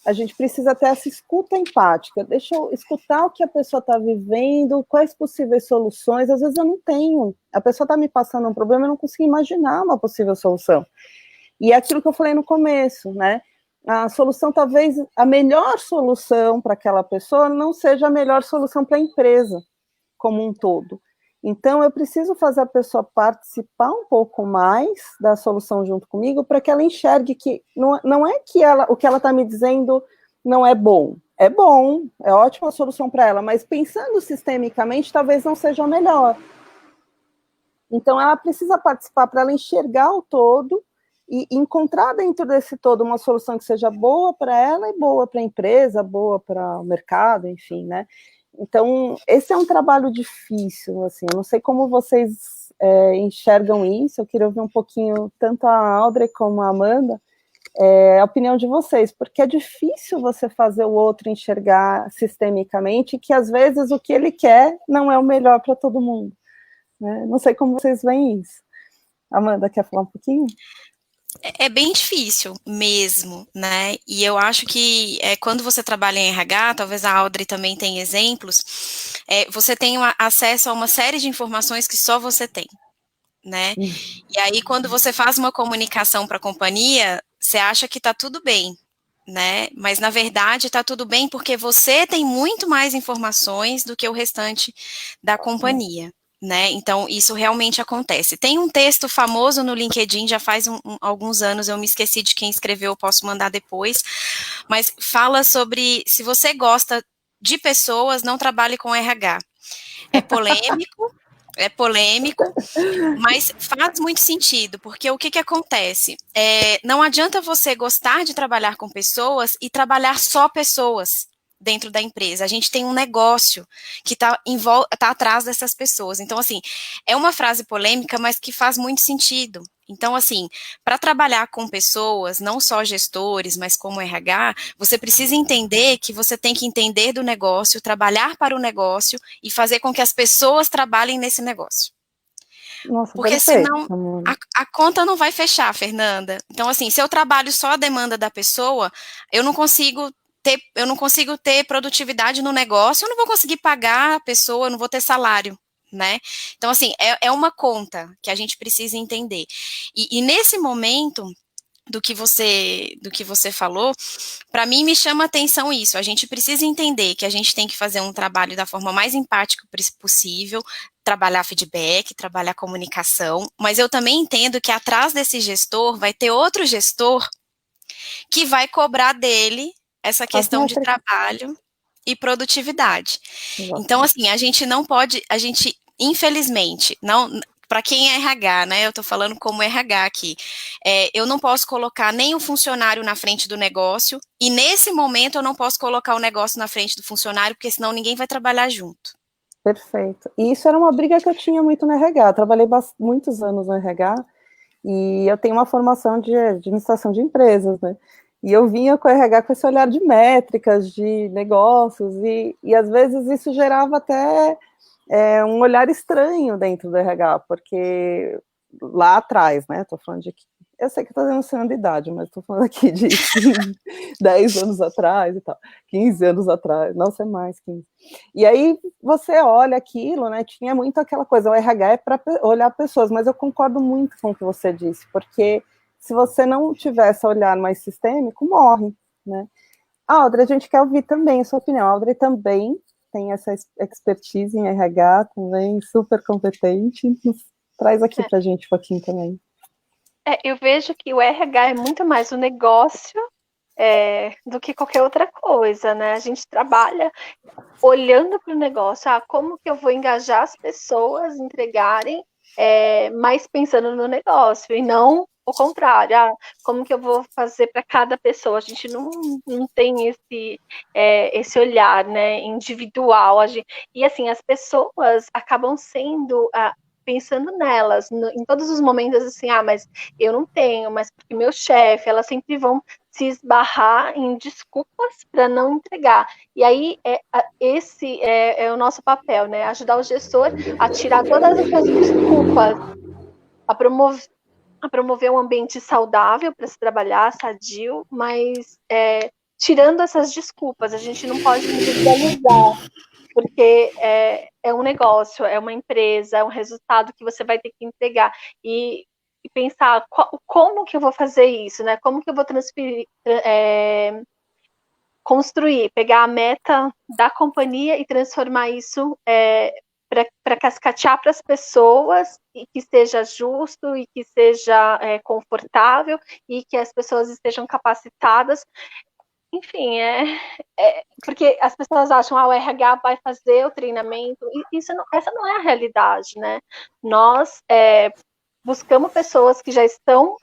a gente precisa ter essa escuta empática. Deixa eu escutar o que a pessoa está vivendo, quais possíveis soluções. Às vezes eu não tenho. A pessoa está me passando um problema, eu não consigo imaginar uma possível solução. E é aquilo que eu falei no começo, né? A solução, talvez, a melhor solução para aquela pessoa não seja a melhor solução para a empresa como um todo. Então, eu preciso fazer a pessoa participar um pouco mais da solução junto comigo, para que ela enxergue que não é que o que ela está me dizendo não é bom, é ótima solução para ela, mas pensando sistemicamente, talvez não seja a melhor. Então, ela precisa participar para ela enxergar o todo e encontrar dentro desse todo uma solução que seja boa para ela e boa para a empresa, boa para o mercado, enfim, né? Então, esse é um trabalho difícil, assim, eu não sei como vocês enxergam isso, eu queria ouvir um pouquinho, tanto a Audrey como a Amanda, a opinião de vocês, porque é difícil você fazer o outro enxergar sistemicamente, que às vezes o que ele quer não é o melhor para todo mundo, né? Não sei como vocês veem isso. Amanda, quer falar um pouquinho? É bem difícil mesmo, né? E eu acho que quando você trabalha em RH, talvez a Audrey também tenha exemplos, você tem acesso a uma série de informações que só você tem, né? E aí, quando você faz uma comunicação para a companhia, você acha que está tudo bem, né? Mas, na verdade, está tudo bem porque você tem muito mais informações do que o restante da companhia. Né? Então, isso realmente acontece. Tem um texto famoso no LinkedIn, já faz alguns anos, eu me esqueci de quem escreveu, eu posso mandar depois, mas fala sobre, se você gosta de pessoas, não trabalhe com RH. É polêmico, mas faz muito sentido, porque o que acontece? Não adianta você gostar de trabalhar com pessoas e trabalhar só pessoas dentro da empresa. A gente tem um negócio que tá atrás dessas pessoas. Então, assim, é uma frase polêmica, mas que faz muito sentido. Então, assim, para trabalhar com pessoas, não só gestores, mas como RH, você precisa entender que você tem que entender do negócio, trabalhar para o negócio e fazer com que as pessoas trabalhem nesse negócio. Nossa, Porque perfeito. senão a conta não vai fechar, Fernanda. Então, assim, se eu trabalho só a demanda da pessoa, eu não consigo ter produtividade no negócio, eu não vou conseguir pagar a pessoa, eu não vou ter salário, né? Então, assim, é uma conta que a gente precisa entender. E nesse momento do que você falou, para mim me chama atenção isso. A gente precisa entender que a gente tem que fazer um trabalho da forma mais empática possível, trabalhar feedback, trabalhar comunicação, mas eu também entendo que atrás desse gestor vai ter outro gestor que vai cobrar dele essa questão de trabalho e produtividade. Então, assim, a gente não pode, infelizmente, não, para quem é RH, né, eu estou falando como RH aqui, eu não posso colocar nem o funcionário na frente do negócio, e nesse momento eu não posso colocar o negócio na frente do funcionário, porque senão ninguém vai trabalhar junto. Perfeito. E isso era uma briga que eu tinha muito no RH. Eu trabalhei muitos anos no RH, e eu tenho uma formação de administração de empresas, né? E eu vinha com o RH com esse olhar de métricas, de negócios, e às vezes isso gerava até um olhar estranho dentro do RH, porque lá atrás, né, tô falando de, eu sei que estou denunciando a idade, mas estou falando aqui de 10 anos atrás e tal, 15 anos atrás, não sei mais, 15. E aí você olha aquilo, né, tinha muito aquela coisa, o RH é para olhar pessoas, mas eu concordo muito com o que você disse, porque se você não tiver esse olhar mais sistêmico, morre, né. Audrey, a gente quer ouvir também a sua opinião. A Audrey também tem essa expertise em RH, também super competente. Traz aqui para a gente um pouquinho também. Eu vejo que o RH é muito mais o negócio do que qualquer outra coisa, né? A gente trabalha olhando para o negócio, como que eu vou engajar as pessoas, entregarem, mas pensando no negócio, e não o contrário, como que eu vou fazer para cada pessoa? A gente não tem esse olhar, né, individual. E assim, as pessoas acabam sendo pensando nelas, em todos os momentos, assim, mas eu não tenho, mas porque meu chefe, elas sempre vão se esbarrar em desculpas para não entregar. E aí, esse é o nosso papel, né? Ajudar o gestor a tirar todas essas desculpas, a promover um ambiente saudável para se trabalhar, sadio, mas tirando essas desculpas, a gente não pode individualizar, porque é um negócio, é uma empresa, é um resultado que você vai ter que entregar. E pensar como que eu vou fazer isso, né? Como que eu vou construir, pegar a meta da companhia e transformar isso para cascatear para as pessoas, e que seja justo, e que seja confortável, e que as pessoas estejam capacitadas. Enfim, porque as pessoas acham o RH vai fazer o treinamento, e essa não é a realidade, né? Nós buscamos pessoas que já estão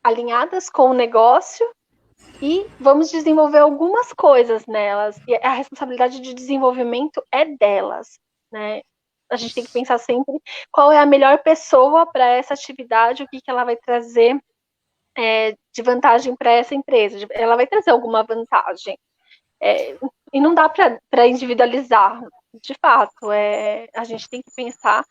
alinhadas com o negócio e vamos desenvolver algumas coisas nelas, e a responsabilidade de desenvolvimento é delas, né? A gente tem que pensar sempre qual é a melhor pessoa para essa atividade, o que ela vai trazer de vantagem para essa empresa. Ela vai trazer alguma vantagem. E não dá para individualizar. De fato, a gente tem que pensar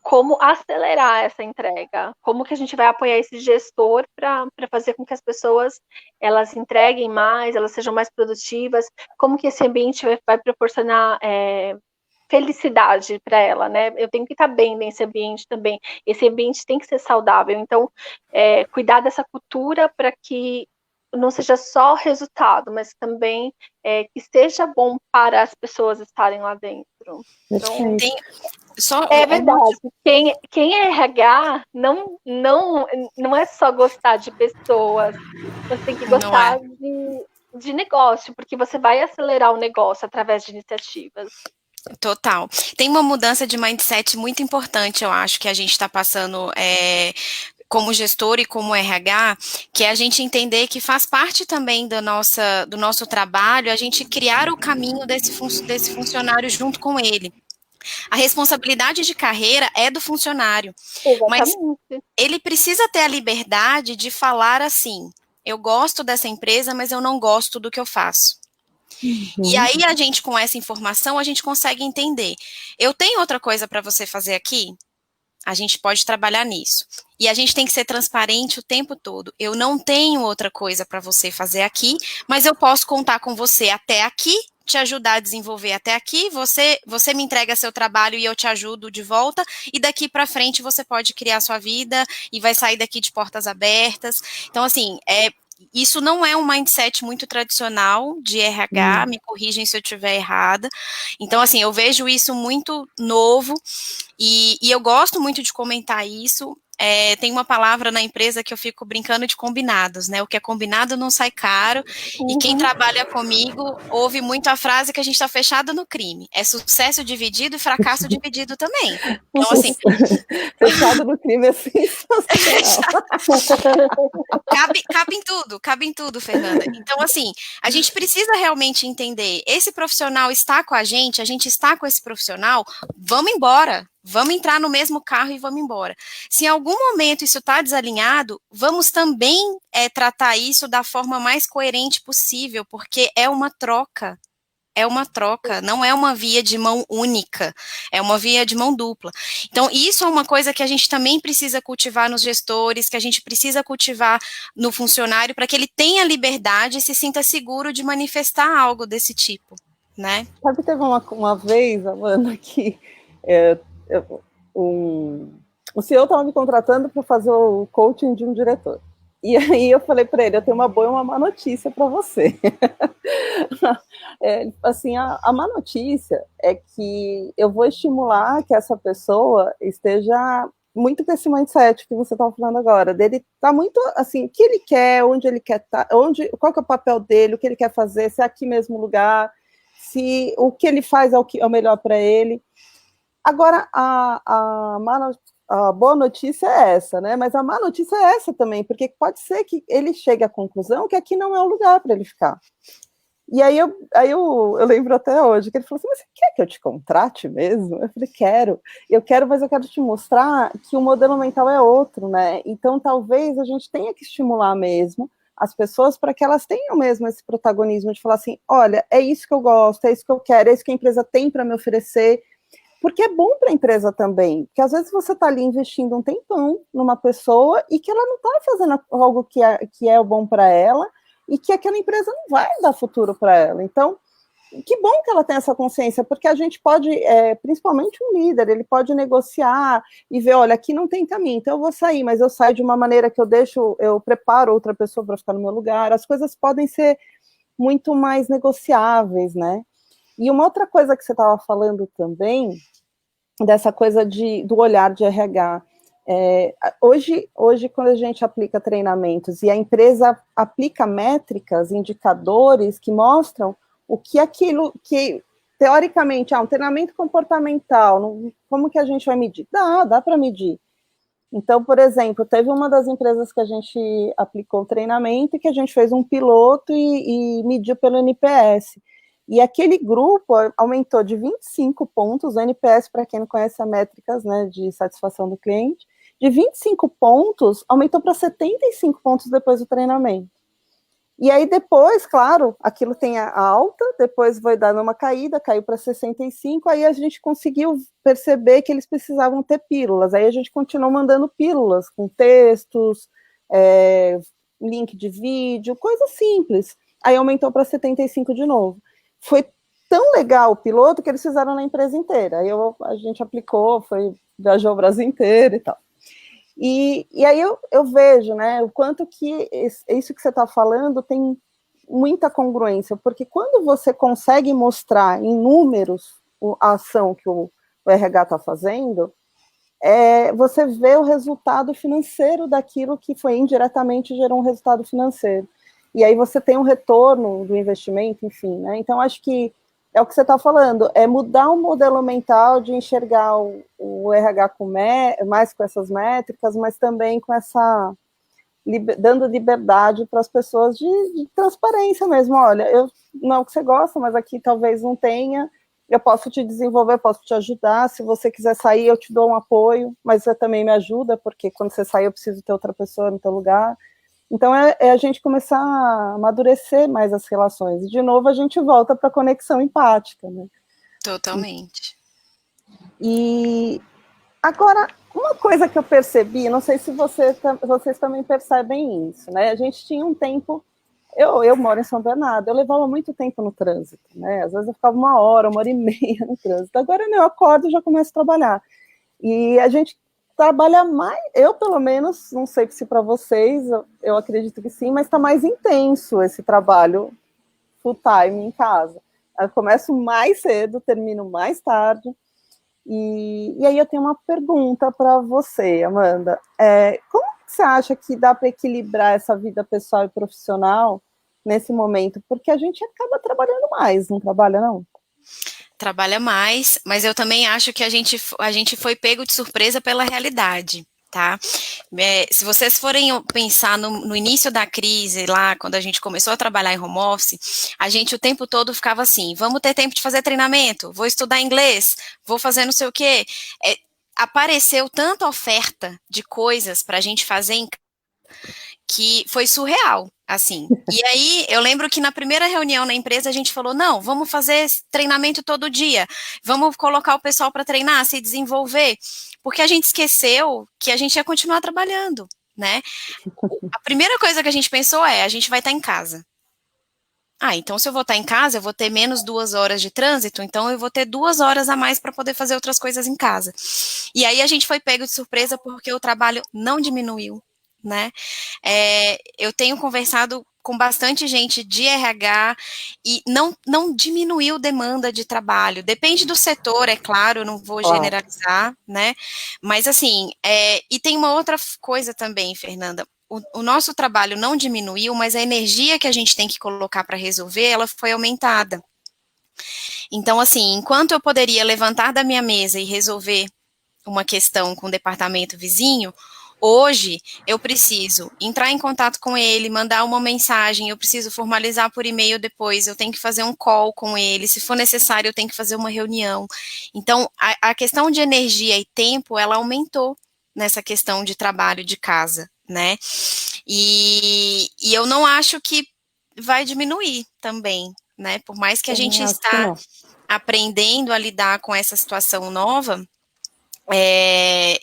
como acelerar essa entrega, como que a gente vai apoiar esse gestor para fazer com que as pessoas elas entreguem mais, elas sejam mais produtivas, como que esse ambiente vai proporcionar felicidade para ela, né? Eu tenho que estar bem nesse ambiente também. Esse ambiente tem que ser saudável. Então, cuidar dessa cultura para que não seja só resultado, mas também que seja bom para as pessoas estarem lá dentro. Então, é verdade. Quem é RH não é só gostar de pessoas. Você tem que gostar de negócio, porque você vai acelerar o negócio através de iniciativas. Total. Tem uma mudança de mindset muito importante, eu acho, que a gente está passando como gestor e como RH, que é a gente entender que faz parte também do nosso trabalho, a gente criar o caminho desse funcionário junto com ele. A responsabilidade de carreira é do funcionário, mas ele precisa ter a liberdade de falar assim, eu gosto dessa empresa, mas eu não gosto do que eu faço. E aí a gente, com essa informação, a gente consegue entender, eu tenho outra coisa para você fazer aqui? A gente pode trabalhar nisso. E a gente tem que ser transparente o tempo todo. Eu não tenho outra coisa para você fazer aqui, mas eu posso contar com você até aqui, te ajudar a desenvolver até aqui, você me entrega seu trabalho e eu te ajudo de volta, e daqui para frente você pode criar sua vida e vai sair daqui de portas abertas. Então, assim, isso não é um mindset muito tradicional de RH, me corrigem se eu estiver errada. Então, assim, eu vejo isso muito novo, e eu gosto muito de comentar isso. Tem uma palavra na empresa que eu fico brincando de combinados, né? O que é combinado não sai caro, e quem trabalha comigo ouve muito a frase que a gente está fechado no crime. É sucesso dividido e fracasso dividido também. Então, assim... Fechado no crime é sensacional. Cabe em tudo, Fernanda. Então, assim, a gente precisa realmente entender, esse profissional está com a gente está com esse profissional, vamos embora. Vamos entrar no mesmo carro e vamos embora. Se em algum momento isso está desalinhado, vamos também tratar isso da forma mais coerente possível, porque é uma troca. É uma troca, não é uma via de mão única, é uma via de mão dupla. Então, isso é uma coisa que a gente também precisa cultivar nos gestores, que a gente precisa cultivar no funcionário, para que ele tenha liberdade e se sinta seguro de manifestar algo desse tipo, né? Sabe que teve uma vez, Amanda, que o CEO estava me contratando para fazer o coaching de um diretor. E aí eu falei para ele, eu tenho uma boa e uma má notícia para você. Assim, a má notícia é que eu vou estimular que essa pessoa esteja muito com esse mindset que você estava falando agora, dele tá muito, assim, o que ele quer, onde ele quer estar, qual que é o papel dele, o que ele quer fazer, se é aqui mesmo o lugar, se o que ele faz é o melhor para ele. Agora, a boa notícia é essa, né? Mas a má notícia é essa também, porque pode ser que ele chegue à conclusão que aqui não é o lugar para ele ficar. E aí eu lembro até hoje que ele falou assim, mas você quer que eu te contrate mesmo? Eu falei, quero, mas eu quero te mostrar que o modelo mental é outro, né? Então, talvez a gente tenha que estimular mesmo as pessoas para que elas tenham mesmo esse protagonismo de falar assim, olha, é isso que eu gosto, é isso que eu quero, é isso que a empresa tem para me oferecer, porque é bom para a empresa também, porque às vezes você está ali investindo um tempão numa pessoa e que ela não está fazendo algo que é bom para ela e que aquela empresa não vai dar futuro para ela. Então, que bom que ela tem essa consciência, porque a gente pode, principalmente um líder, ele pode negociar e ver, olha, aqui não tem caminho, então eu vou sair, mas eu saio de uma maneira que eu preparo outra pessoa para ficar no meu lugar, as coisas podem ser muito mais negociáveis, né? E uma outra coisa que você estava falando também, dessa coisa do olhar de RH. Hoje, quando a gente aplica treinamentos e a empresa aplica métricas, indicadores que mostram o que aquilo que, teoricamente, um treinamento comportamental, como que a gente vai medir? Dá para medir. Então, por exemplo, teve uma das empresas que a gente aplicou o treinamento e que a gente fez um piloto e mediu pelo NPS. E aquele grupo aumentou de 25 pontos, o NPS, para quem não conhece, as métricas, né, de satisfação do cliente, de 25 pontos, aumentou para 75 pontos depois do treinamento. E aí depois, claro, aquilo tem a alta, depois vai dar uma caída, caiu para 65, aí a gente conseguiu perceber que eles precisavam ter pílulas, aí a gente continuou mandando pílulas com textos, link de vídeo, coisa simples, aí aumentou para 75 de novo. Foi tão legal o piloto que eles fizeram na empresa inteira. Aí a gente aplicou, viajou o Brasil inteiro e tal. E aí eu vejo, né, o quanto que isso que você está falando tem muita congruência, porque quando você consegue mostrar em números a ação que o RH está fazendo, você vê o resultado financeiro daquilo que foi indiretamente gerou um resultado financeiro. E aí você tem um retorno do investimento, enfim, né? Então, acho que é o que você está falando, é mudar o modelo mental de enxergar o RH mais com essas métricas, mas também com dando liberdade para as pessoas de transparência mesmo. Olha, não é o que você gosta, mas aqui talvez não tenha, eu posso te desenvolver, posso te ajudar, se você quiser sair, eu te dou um apoio, mas você também me ajuda, porque quando você sair, eu preciso ter outra pessoa no teu lugar. Então, é a gente começar a amadurecer mais as relações. E, de novo, a gente volta para a conexão empática, né? Totalmente. E agora, uma coisa que eu percebi, não sei se vocês também percebem isso, né? A gente tinha um tempo, eu moro em São Bernardo, eu levava muito tempo no trânsito, né? Às vezes eu ficava 1 hora e meia no trânsito. Agora eu acordo e já começo a trabalhar. E a gente trabalha mais, eu pelo menos, não sei se para vocês, eu acredito que sim, mas está mais intenso esse trabalho full time em casa. Eu começo mais cedo, termino mais tarde. E aí eu tenho uma pergunta para você, Amanda. Como que você acha que dá para equilibrar essa vida pessoal e profissional nesse momento? Porque a gente acaba trabalhando mais, não trabalha, não? Trabalha mais, mas eu também acho que a gente foi pego de surpresa pela realidade, tá? Se vocês forem pensar no início da crise, lá, quando a gente começou a trabalhar em home office, a gente o tempo todo ficava assim, vamos ter tempo de fazer treinamento, vou estudar inglês, vou fazer não sei o quê. Apareceu tanta oferta de coisas para a gente fazer em que foi surreal, assim. E aí, eu lembro que na primeira reunião na empresa a gente falou, não, vamos fazer treinamento todo dia, vamos colocar o pessoal para treinar, se desenvolver, porque a gente esqueceu que a gente ia continuar trabalhando, né? A primeira coisa que a gente pensou a gente vai estar em casa. Então se eu vou estar em casa, eu vou ter menos 2 horas de trânsito, então eu vou ter 2 horas a mais para poder fazer outras coisas em casa. E aí a gente foi pego de surpresa porque o trabalho não diminuiu, né? Eu tenho conversado com bastante gente de RH e não diminuiu demanda de trabalho. Depende do setor, é claro, eu não vou generalizar, né? Mas assim, e tem uma outra coisa também, Fernanda. O nosso trabalho não diminuiu, mas a energia que a gente tem que colocar para resolver, ela foi aumentada. Então, assim, enquanto eu poderia levantar da minha mesa e resolver uma questão com o departamento vizinho, hoje eu preciso entrar em contato com ele, mandar uma mensagem, eu preciso formalizar por e-mail depois, eu tenho que fazer um call com ele, se for necessário eu tenho que fazer uma reunião. Então, a questão de energia e tempo, ela aumentou nessa questão de trabalho de casa, né? E eu não acho que vai diminuir também, né? Por mais que a gente está aprendendo a lidar com essa situação nova,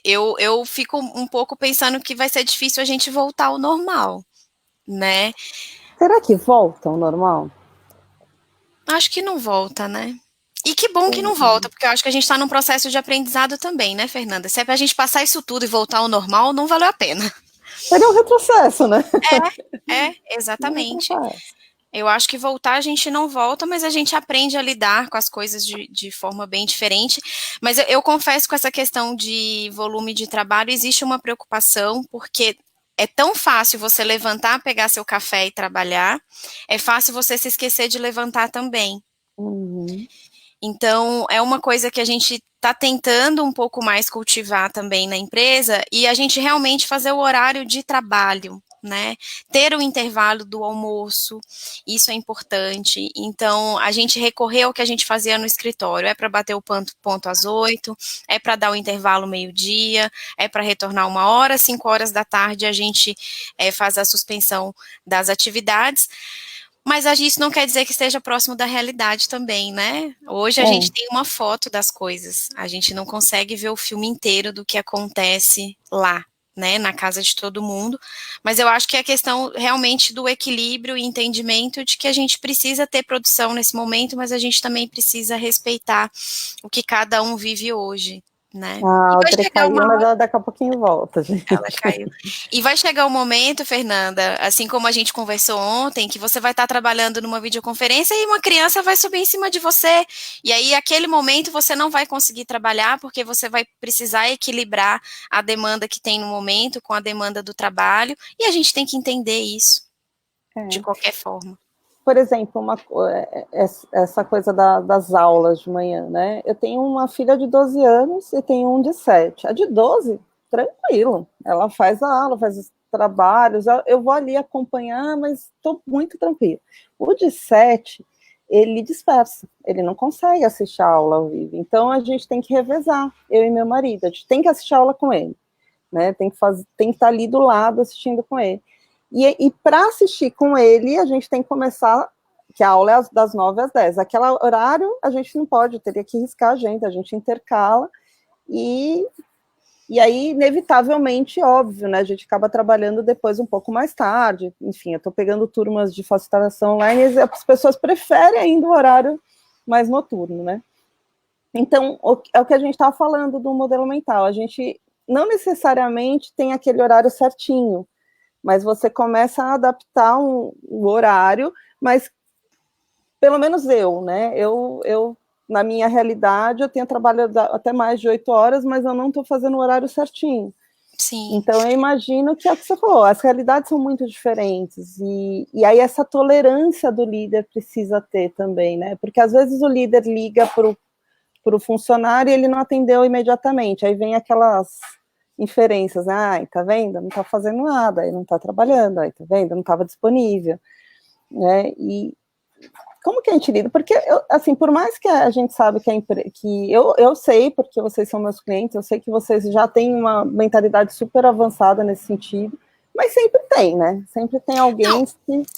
eu fico um pouco pensando que vai ser difícil a gente voltar ao normal, né? Será que volta ao normal? Acho que não volta, né? E que bom que não volta, porque eu acho que a gente está num processo de aprendizado também, né, Fernanda? Se é pra gente passar isso tudo e voltar ao normal, não valeu a pena. Seria um retrocesso, né? Exatamente. Eu acho que voltar a gente não volta, mas a gente aprende a lidar com as coisas de forma bem diferente. Mas eu confesso que com essa questão de volume de trabalho existe uma preocupação, porque é tão fácil você levantar, pegar seu café e trabalhar, é fácil você se esquecer de levantar também. Uhum. Então, é uma coisa que a gente está tentando um pouco mais cultivar também na empresa e a gente realmente fazer o horário de trabalho, né? Ter o intervalo do almoço, isso é importante. Então, a gente recorreu ao que a gente fazia no escritório, para bater o ponto às 8, para dar o intervalo meio-dia, para retornar 1 hora, 5 horas da tarde a gente faz a suspensão das atividades. Mas isso não quer dizer que esteja próximo da realidade também, né? Hoje a gente tem uma foto das coisas, a gente não consegue ver o filme inteiro do que acontece lá, né, na casa de todo mundo, mas eu acho que é a questão realmente do equilíbrio e entendimento de que a gente precisa ter produção nesse momento, mas a gente também precisa respeitar o que cada um vive hoje, né? A Audrey caiu, mas ela daqui a pouquinho volta, gente. Ela caiu. E vai chegar um momento, Fernanda, assim como a gente conversou ontem, que você vai estar trabalhando numa videoconferência e uma criança vai subir em cima de você. E aí, aquele momento, você não vai conseguir trabalhar, porque você vai precisar equilibrar a demanda que tem no momento com a demanda do trabalho. E a gente tem que entender isso, de qualquer forma. Por exemplo, essa coisa das aulas de manhã, né? Eu tenho uma filha de 12 anos e tenho um de 7. A de 12, tranquilo. Ela faz a aula, faz os trabalhos, eu vou ali acompanhar, mas estou muito tranquila. O de 7, ele dispersa, ele não consegue assistir a aula ao vivo. Então, a gente tem que revezar, eu e meu marido, a gente tem que assistir a aula com ele, né? Tem que estar ali do lado assistindo com ele. E para assistir com ele, a gente tem que começar, que a aula é das 9 às 10. Aquele horário, a gente não pode, teria que riscar a gente intercala, e aí, inevitavelmente, óbvio, né, a gente acaba trabalhando depois um pouco mais tarde, enfim, eu estou pegando turmas de facilitação online, e as pessoas preferem ainda o horário mais noturno, né. Então, é o que a gente estava falando do modelo mental, a gente não necessariamente tem aquele horário certinho, mas você começa a adaptar o horário, mas pelo menos eu, né, eu na minha realidade, eu tenho trabalhado até mais de 8 horas, mas eu não estou fazendo o horário certinho. Sim. Então, eu imagino que é o que você falou, as realidades são muito diferentes, e aí essa tolerância do líder precisa ter também, né, porque às vezes o líder liga para o funcionário e ele não atendeu imediatamente, aí vem aquelas inferências, né, tá vendo, não está fazendo nada, aí não está trabalhando, aí tá vendo, não estava disponível, né, e como que a gente lida? Porque, assim, por mais que a gente sabe que eu sei, porque vocês são meus clientes, eu sei que vocês já têm uma mentalidade super avançada nesse sentido, mas sempre tem, né? Sempre tem alguém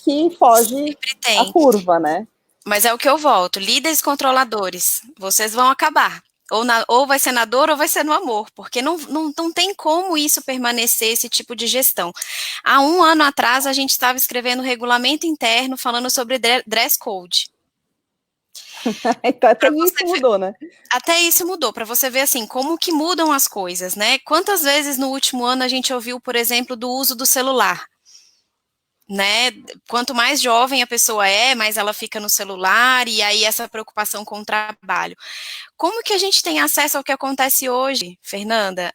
que foge a curva, né? Mas é o que eu volto, líderes controladores, vocês vão acabar. Ou vai ser na dor ou vai ser no amor, porque não tem como isso permanecer, esse tipo de gestão. Há 1 ano atrás, a gente estava escrevendo um regulamento interno falando sobre dress code. Então, até isso mudou, né? Até isso mudou, para você ver, assim, como que mudam as coisas, né? Quantas vezes no último ano a gente ouviu, por exemplo, do uso do celular? Né, quanto mais jovem a pessoa é, mais ela fica no celular, e aí essa preocupação com o trabalho. Como que a gente tem acesso ao que acontece hoje, Fernanda?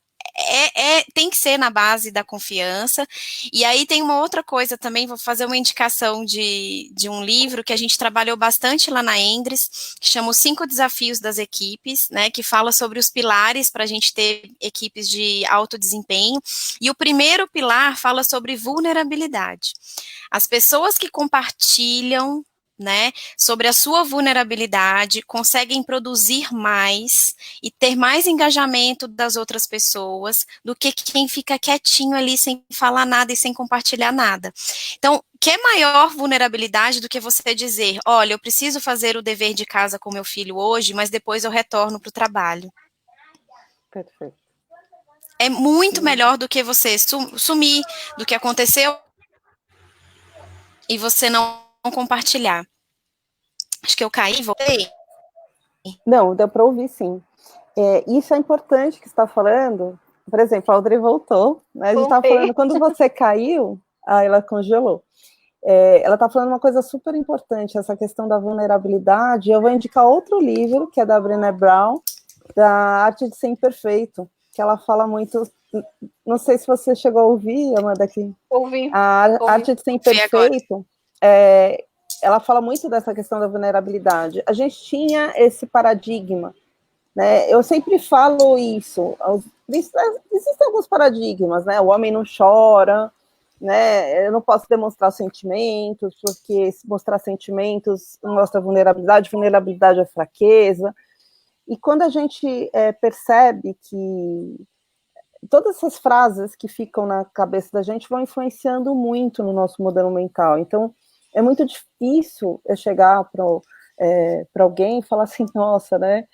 Tem que ser na base da confiança, e aí tem uma outra coisa também, vou fazer uma indicação de um livro que a gente trabalhou bastante lá na Endres, que chama Os 5 Desafios das Equipes, né, que fala sobre os pilares para a gente ter equipes de alto desempenho, e o primeiro pilar fala sobre vulnerabilidade. As pessoas que compartilham, né, sobre a sua vulnerabilidade, conseguem produzir mais e ter mais engajamento das outras pessoas do que quem fica quietinho ali sem falar nada e sem compartilhar nada. Então, que é maior vulnerabilidade do que você dizer, olha, eu preciso fazer o dever de casa com meu filho hoje, mas depois eu retorno para o trabalho. Perfeito. É muito melhor do que você sumir, do que aconteceu e você não compartilhar. Acho que eu caí, voltei. Não, deu para ouvir, sim. Isso é importante que você está falando. Por exemplo, a Audrey voltou, né? A gente estava falando, quando você caiu, ela congelou. Ela está falando uma coisa super importante, essa questão da vulnerabilidade. Eu vou indicar outro livro, que é da Brené Brown, da Arte de Ser Imperfeito, que ela fala muito. Não sei se você chegou a ouvir, Amanda, aqui. Ouvi. Arte de Ser Imperfeito. Ela fala muito dessa questão da vulnerabilidade. A gente tinha esse paradigma, né? Eu sempre falo isso. Existem alguns paradigmas, né? O homem não chora, né? Eu não posso demonstrar sentimentos, porque se mostrar sentimentos mostra vulnerabilidade, vulnerabilidade é fraqueza. E quando a gente percebe que todas essas frases que ficam na cabeça da gente vão influenciando muito no nosso modelo mental. Então, é muito difícil eu chegar para alguém e falar assim, nossa, né?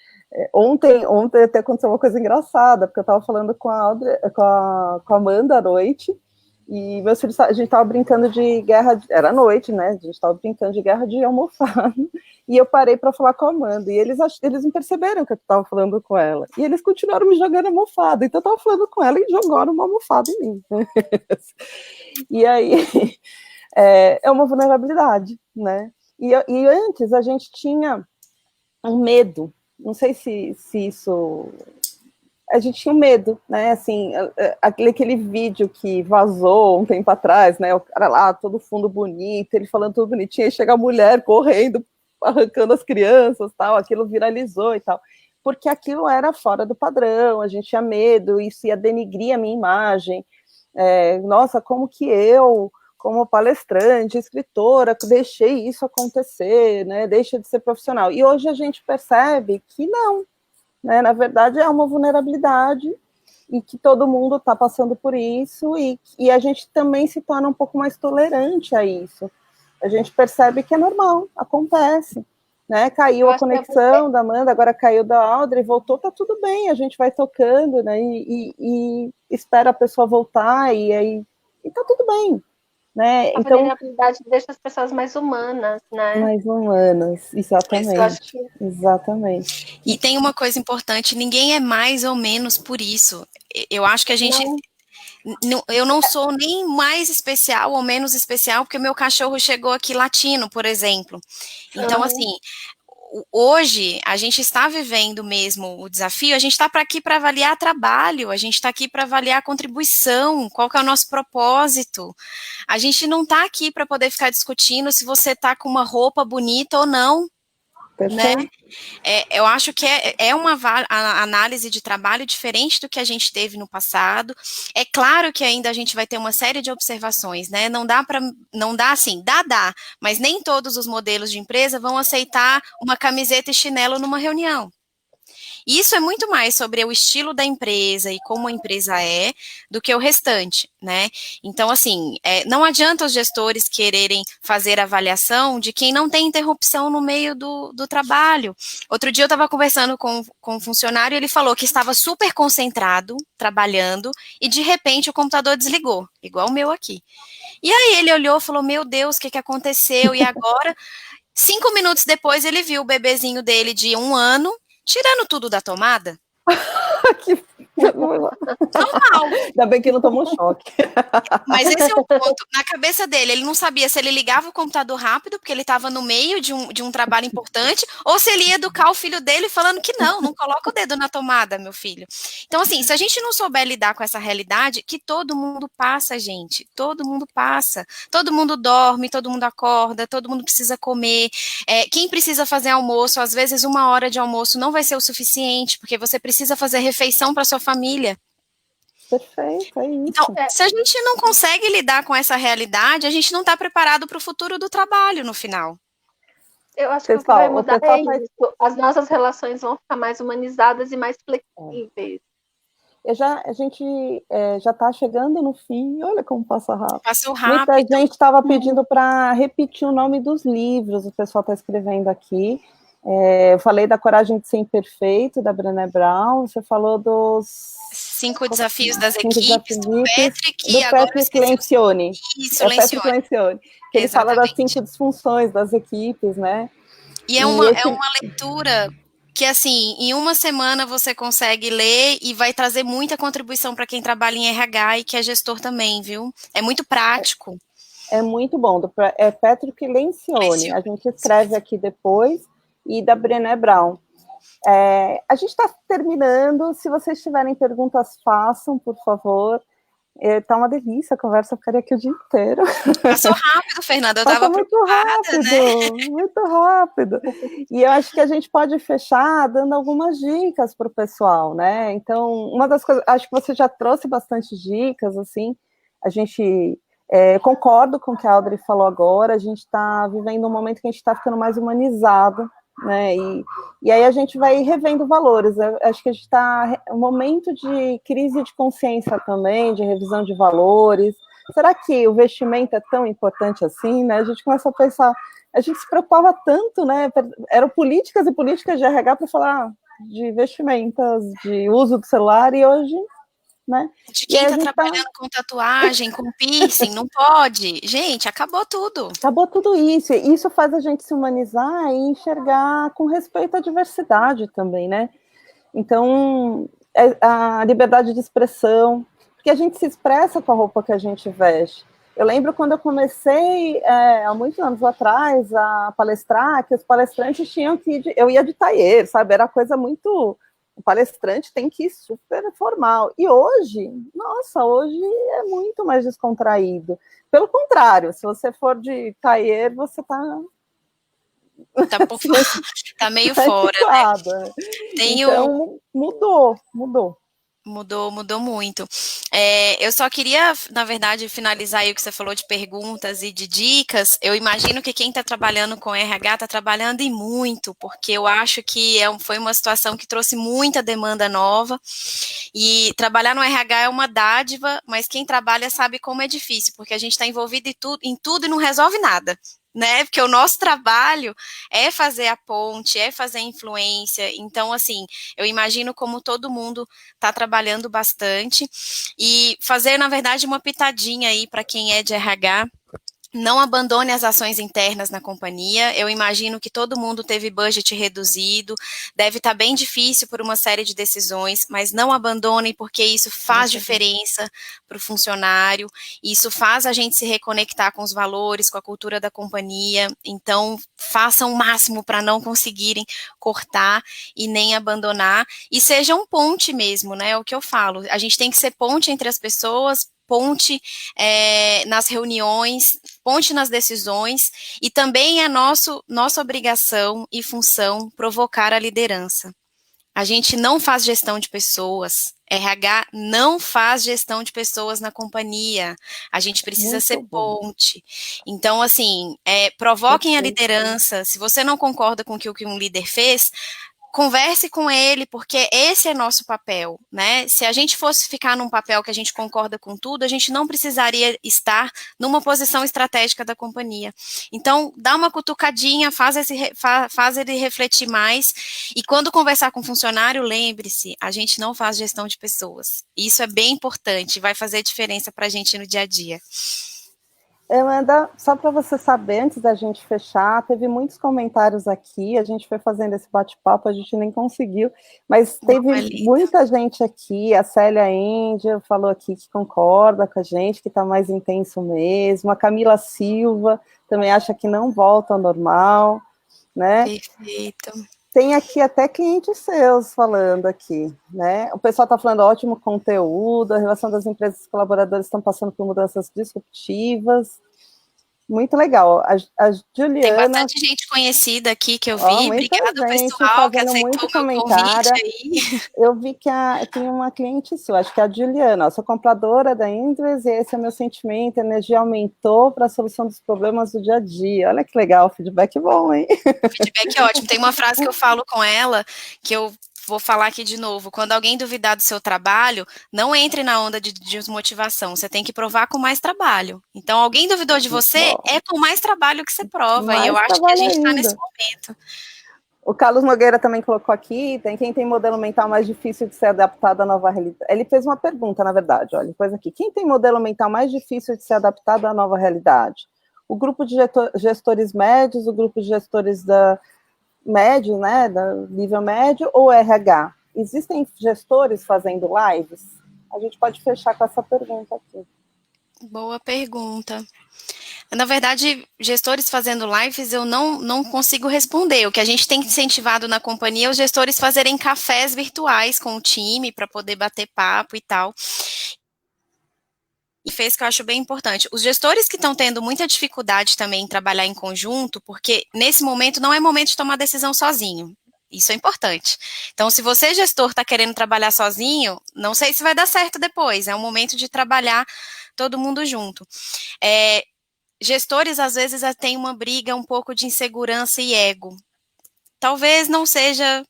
Ontem até aconteceu uma coisa engraçada, porque eu estava falando com a Amanda à noite, e meus filhos, a gente estava brincando de guerra, era noite, né? A gente estava brincando de guerra de almofada, e eu parei para falar com a Amanda, e eles não perceberam que eu estava falando com ela, e eles continuaram me jogando almofada, então eu estava falando com ela e jogaram uma almofada em mim. E aí, é uma vulnerabilidade, né? E antes a gente tinha um medo, não sei se isso... A gente tinha medo, né, assim, aquele vídeo que vazou um tempo atrás, né, o cara lá, todo fundo bonito, ele falando tudo bonitinho, aí chega a mulher correndo, arrancando as crianças, tal, aquilo viralizou e tal, porque aquilo era fora do padrão, a gente tinha medo, isso ia denigrir a minha imagem, nossa, como que eu como palestrante, escritora, deixei isso acontecer, né? Deixa de ser profissional. E hoje a gente percebe que não, né? Na verdade, é uma vulnerabilidade e que todo mundo está passando por isso, e a gente também se torna um pouco mais tolerante a isso. A gente percebe que é normal, acontece, né? Caiu a conexão da Amanda, agora caiu da Audrey, voltou, tá tudo bem, a gente vai tocando, né? E espera a pessoa voltar, e aí tá tudo bem, né? A vulnerabilidade deixa as pessoas mais humanas, né? Mais humanas, exatamente. Exatamente. E tem uma coisa importante, ninguém é mais ou menos por isso. Eu acho que a gente... Eu não sou nem mais especial ou menos especial, porque meu cachorro chegou aqui latino, por exemplo. Então, assim, hoje a gente está vivendo mesmo o desafio, a gente está aqui para avaliar trabalho, a gente está aqui para avaliar contribuição, qual que é o nosso propósito. A gente não está aqui para poder ficar discutindo se você está com uma roupa bonita ou não. Né? Eu acho que é uma análise de trabalho diferente do que a gente teve no passado. É claro que ainda a gente vai ter uma série de observações, né? Não dá assim, dá, mas nem todos os modelos de empresa vão aceitar uma camiseta e chinelo numa reunião. Isso é muito mais sobre o estilo da empresa e como a empresa é, do que o restante, né? Então, assim, não adianta os gestores quererem fazer avaliação de quem não tem interrupção no meio do trabalho. Outro dia eu estava conversando com um funcionário e ele falou que estava super concentrado, trabalhando, e de repente o computador desligou, igual o meu aqui. E aí ele olhou e falou, meu Deus, o que aconteceu? E agora, 5 minutos depois, ele viu o bebezinho dele de 1 ano, tirando tudo da tomada. Normal. Ainda bem que não tomou choque. Mas esse é o ponto. Na cabeça dele, ele não sabia se ele ligava o computador rápido, porque ele estava no meio de um trabalho importante, ou se ele ia educar o filho dele falando que não coloca o dedo na tomada, meu filho. Então, assim, se a gente não souber lidar com essa realidade, que todo mundo passa, gente. Todo mundo passa. Todo mundo dorme, todo mundo acorda, todo mundo precisa comer. Quem precisa fazer almoço, às vezes 1 hora de almoço não vai ser o suficiente, porque você precisa fazer refeição para sua família. Perfeito, é isso. Então, se a gente não consegue lidar com essa realidade, a gente não está preparado para o futuro do trabalho no final. Eu acho que o que vai mudar é isso. As nossas relações vão ficar mais humanizadas e mais flexíveis. A gente já está chegando no fim, olha como passa rápido. Passou rápido. Muita gente estava pedindo para repetir o nome dos livros, o pessoal está escrevendo aqui. Eu falei da Coragem de Ser Imperfeito, da Brené Brown, você falou dos 5 desafios das equipes, do Patrick, Patrick Lencioni. Isso, Patrick Lencioni. Que ele fala das 5 disfunções das equipes, né? E é uma leitura que, assim, em 1 semana você consegue ler e vai trazer muita contribuição para quem trabalha em RH e que é gestor também, viu? É muito prático. É muito bom. É Patrick Lencioni. A gente escreve aqui depois. E da Brené Brown. A gente está terminando. Se vocês tiverem perguntas, façam, por favor. Tá uma delícia a conversa, eu ficaria aqui o dia inteiro. Passou rápido, Fernanda, eu estava muito rápido, né? Muito rápido. E eu acho que a gente pode fechar dando algumas dicas para o pessoal, né? Então, uma das coisas, acho que você já trouxe bastante dicas, assim, a gente... concordo com o que a Audrey falou agora, a gente está vivendo um momento que a gente está ficando mais humanizado, né? E aí a gente vai revendo valores. Eu acho que a gente está um momento de crise de consciência também, de revisão de valores. Será que o vestimento é tão importante assim, né? A gente começa a pensar, a gente se preocupava tanto, né? Eram políticas e políticas de RH para falar de vestimentas, de uso do celular, e hoje, né? De quem está trabalhando com tatuagem, com piercing, não pode. Gente, acabou tudo. Acabou tudo isso. E isso faz a gente se humanizar e enxergar com respeito à diversidade também, né? Então, a liberdade de expressão, porque a gente se expressa com a roupa que a gente veste. Eu lembro quando eu comecei, há muitos anos atrás, a palestrar, que os palestrantes tinham que ir eu ia de tailleur, sabe? Era coisa muito... O palestrante tem que ir super formal. E hoje, nossa, hoje é muito mais descontraído. Pelo contrário, se você for de tailleur, você tá meio fora, né? Então, mudou. Mudou muito. Eu só queria, na verdade, finalizar aí o que você falou de perguntas e de dicas. Eu imagino que quem está trabalhando com RH está trabalhando e muito, porque eu acho que foi uma situação que trouxe muita demanda nova. E trabalhar no RH é uma dádiva, mas quem trabalha sabe como é difícil, porque a gente está envolvido em tudo e não resolve nada. Né, porque o nosso trabalho é fazer a ponte, é fazer a influência, então, assim, eu imagino como todo mundo está trabalhando bastante, e fazer, na verdade, uma pitadinha aí para quem é de RH. Não abandone as ações internas na companhia. Eu imagino que todo mundo teve budget reduzido, deve estar bem difícil por uma série de decisões, mas não abandonem, porque isso faz diferença para o funcionário, isso faz a gente se reconectar com os valores, com a cultura da companhia. Então, façam o máximo para não conseguirem cortar e nem abandonar, e sejam ponte mesmo, né? É o que eu falo. A gente tem que ser ponte entre as pessoas, ponte nas reuniões, ponte nas decisões, e também é nossa obrigação e função provocar a liderança. A gente não faz gestão de pessoas, RH não faz gestão de pessoas na companhia, a gente precisa ser ponte. Então, assim, provoquem a liderança. Se você não concorda com o que um líder fez, converse com ele, porque esse é nosso papel, né? Se a gente fosse ficar num papel que a gente concorda com tudo, a gente não precisaria estar numa posição estratégica da companhia. Então, dá uma cutucadinha, faz ele refletir mais, e quando conversar com o funcionário, lembre-se, a gente não faz gestão de pessoas. Isso é bem importante, vai fazer diferença para a gente no dia a dia. Amanda, só para você saber, antes da gente fechar, teve muitos comentários aqui, a gente foi fazendo esse bate-papo, a gente nem conseguiu, mas teve muita gente aqui, a Célia Índia falou aqui que concorda com a gente, que está mais intenso mesmo, a Camila Silva também acha que não volta ao normal, né? Perfeito. Tem aqui até clientes seus falando aqui, né? O pessoal está falando ótimo conteúdo, a relação das empresas e colaboradores estão passando por mudanças disruptivas. Muito legal. A Juliana... Tem bastante gente conhecida aqui que eu vi. Obrigada, pessoal, que aceitou o meu convite aí. Eu vi que tem uma cliente sua, acho que é a Juliana. Eu sou compradora da Indres e esse é meu sentimento. A energia aumentou para a solução dos problemas do dia a dia. Olha que legal, feedback bom, hein? O feedback é ótimo. Tem uma frase que eu falo com ela, que eu vou falar aqui de novo. Quando alguém duvidar do seu trabalho, não entre na onda de desmotivação. Você tem que provar com mais trabalho. Então, alguém duvidou de você, é com mais trabalho que você prova. E eu acho que a gente está nesse momento. O Carlos Nogueira também colocou aqui, quem tem modelo mental mais difícil de ser adaptado à nova realidade. Ele fez uma pergunta, na verdade, olha, ele pôs aqui. Quem tem modelo mental mais difícil de ser adaptado à nova realidade? O grupo de gestores médios, o grupo de gestores médio, né, da nível médio, ou RH? Existem gestores fazendo lives? A gente pode fechar com essa pergunta aqui. Boa pergunta. Na verdade, gestores fazendo lives eu não consigo responder. O que a gente tem incentivado na companhia é os gestores fazerem cafés virtuais com o time para poder bater papo e tal. E fez que eu acho bem importante. Os gestores que estão tendo muita dificuldade também em trabalhar em conjunto, porque nesse momento não é momento de tomar decisão sozinho. Isso é importante. Então, se você, gestor, está querendo trabalhar sozinho, não sei se vai dar certo depois. É um momento de trabalhar todo mundo junto. Gestores, às vezes, têm uma briga um pouco de insegurança e ego. Talvez não seja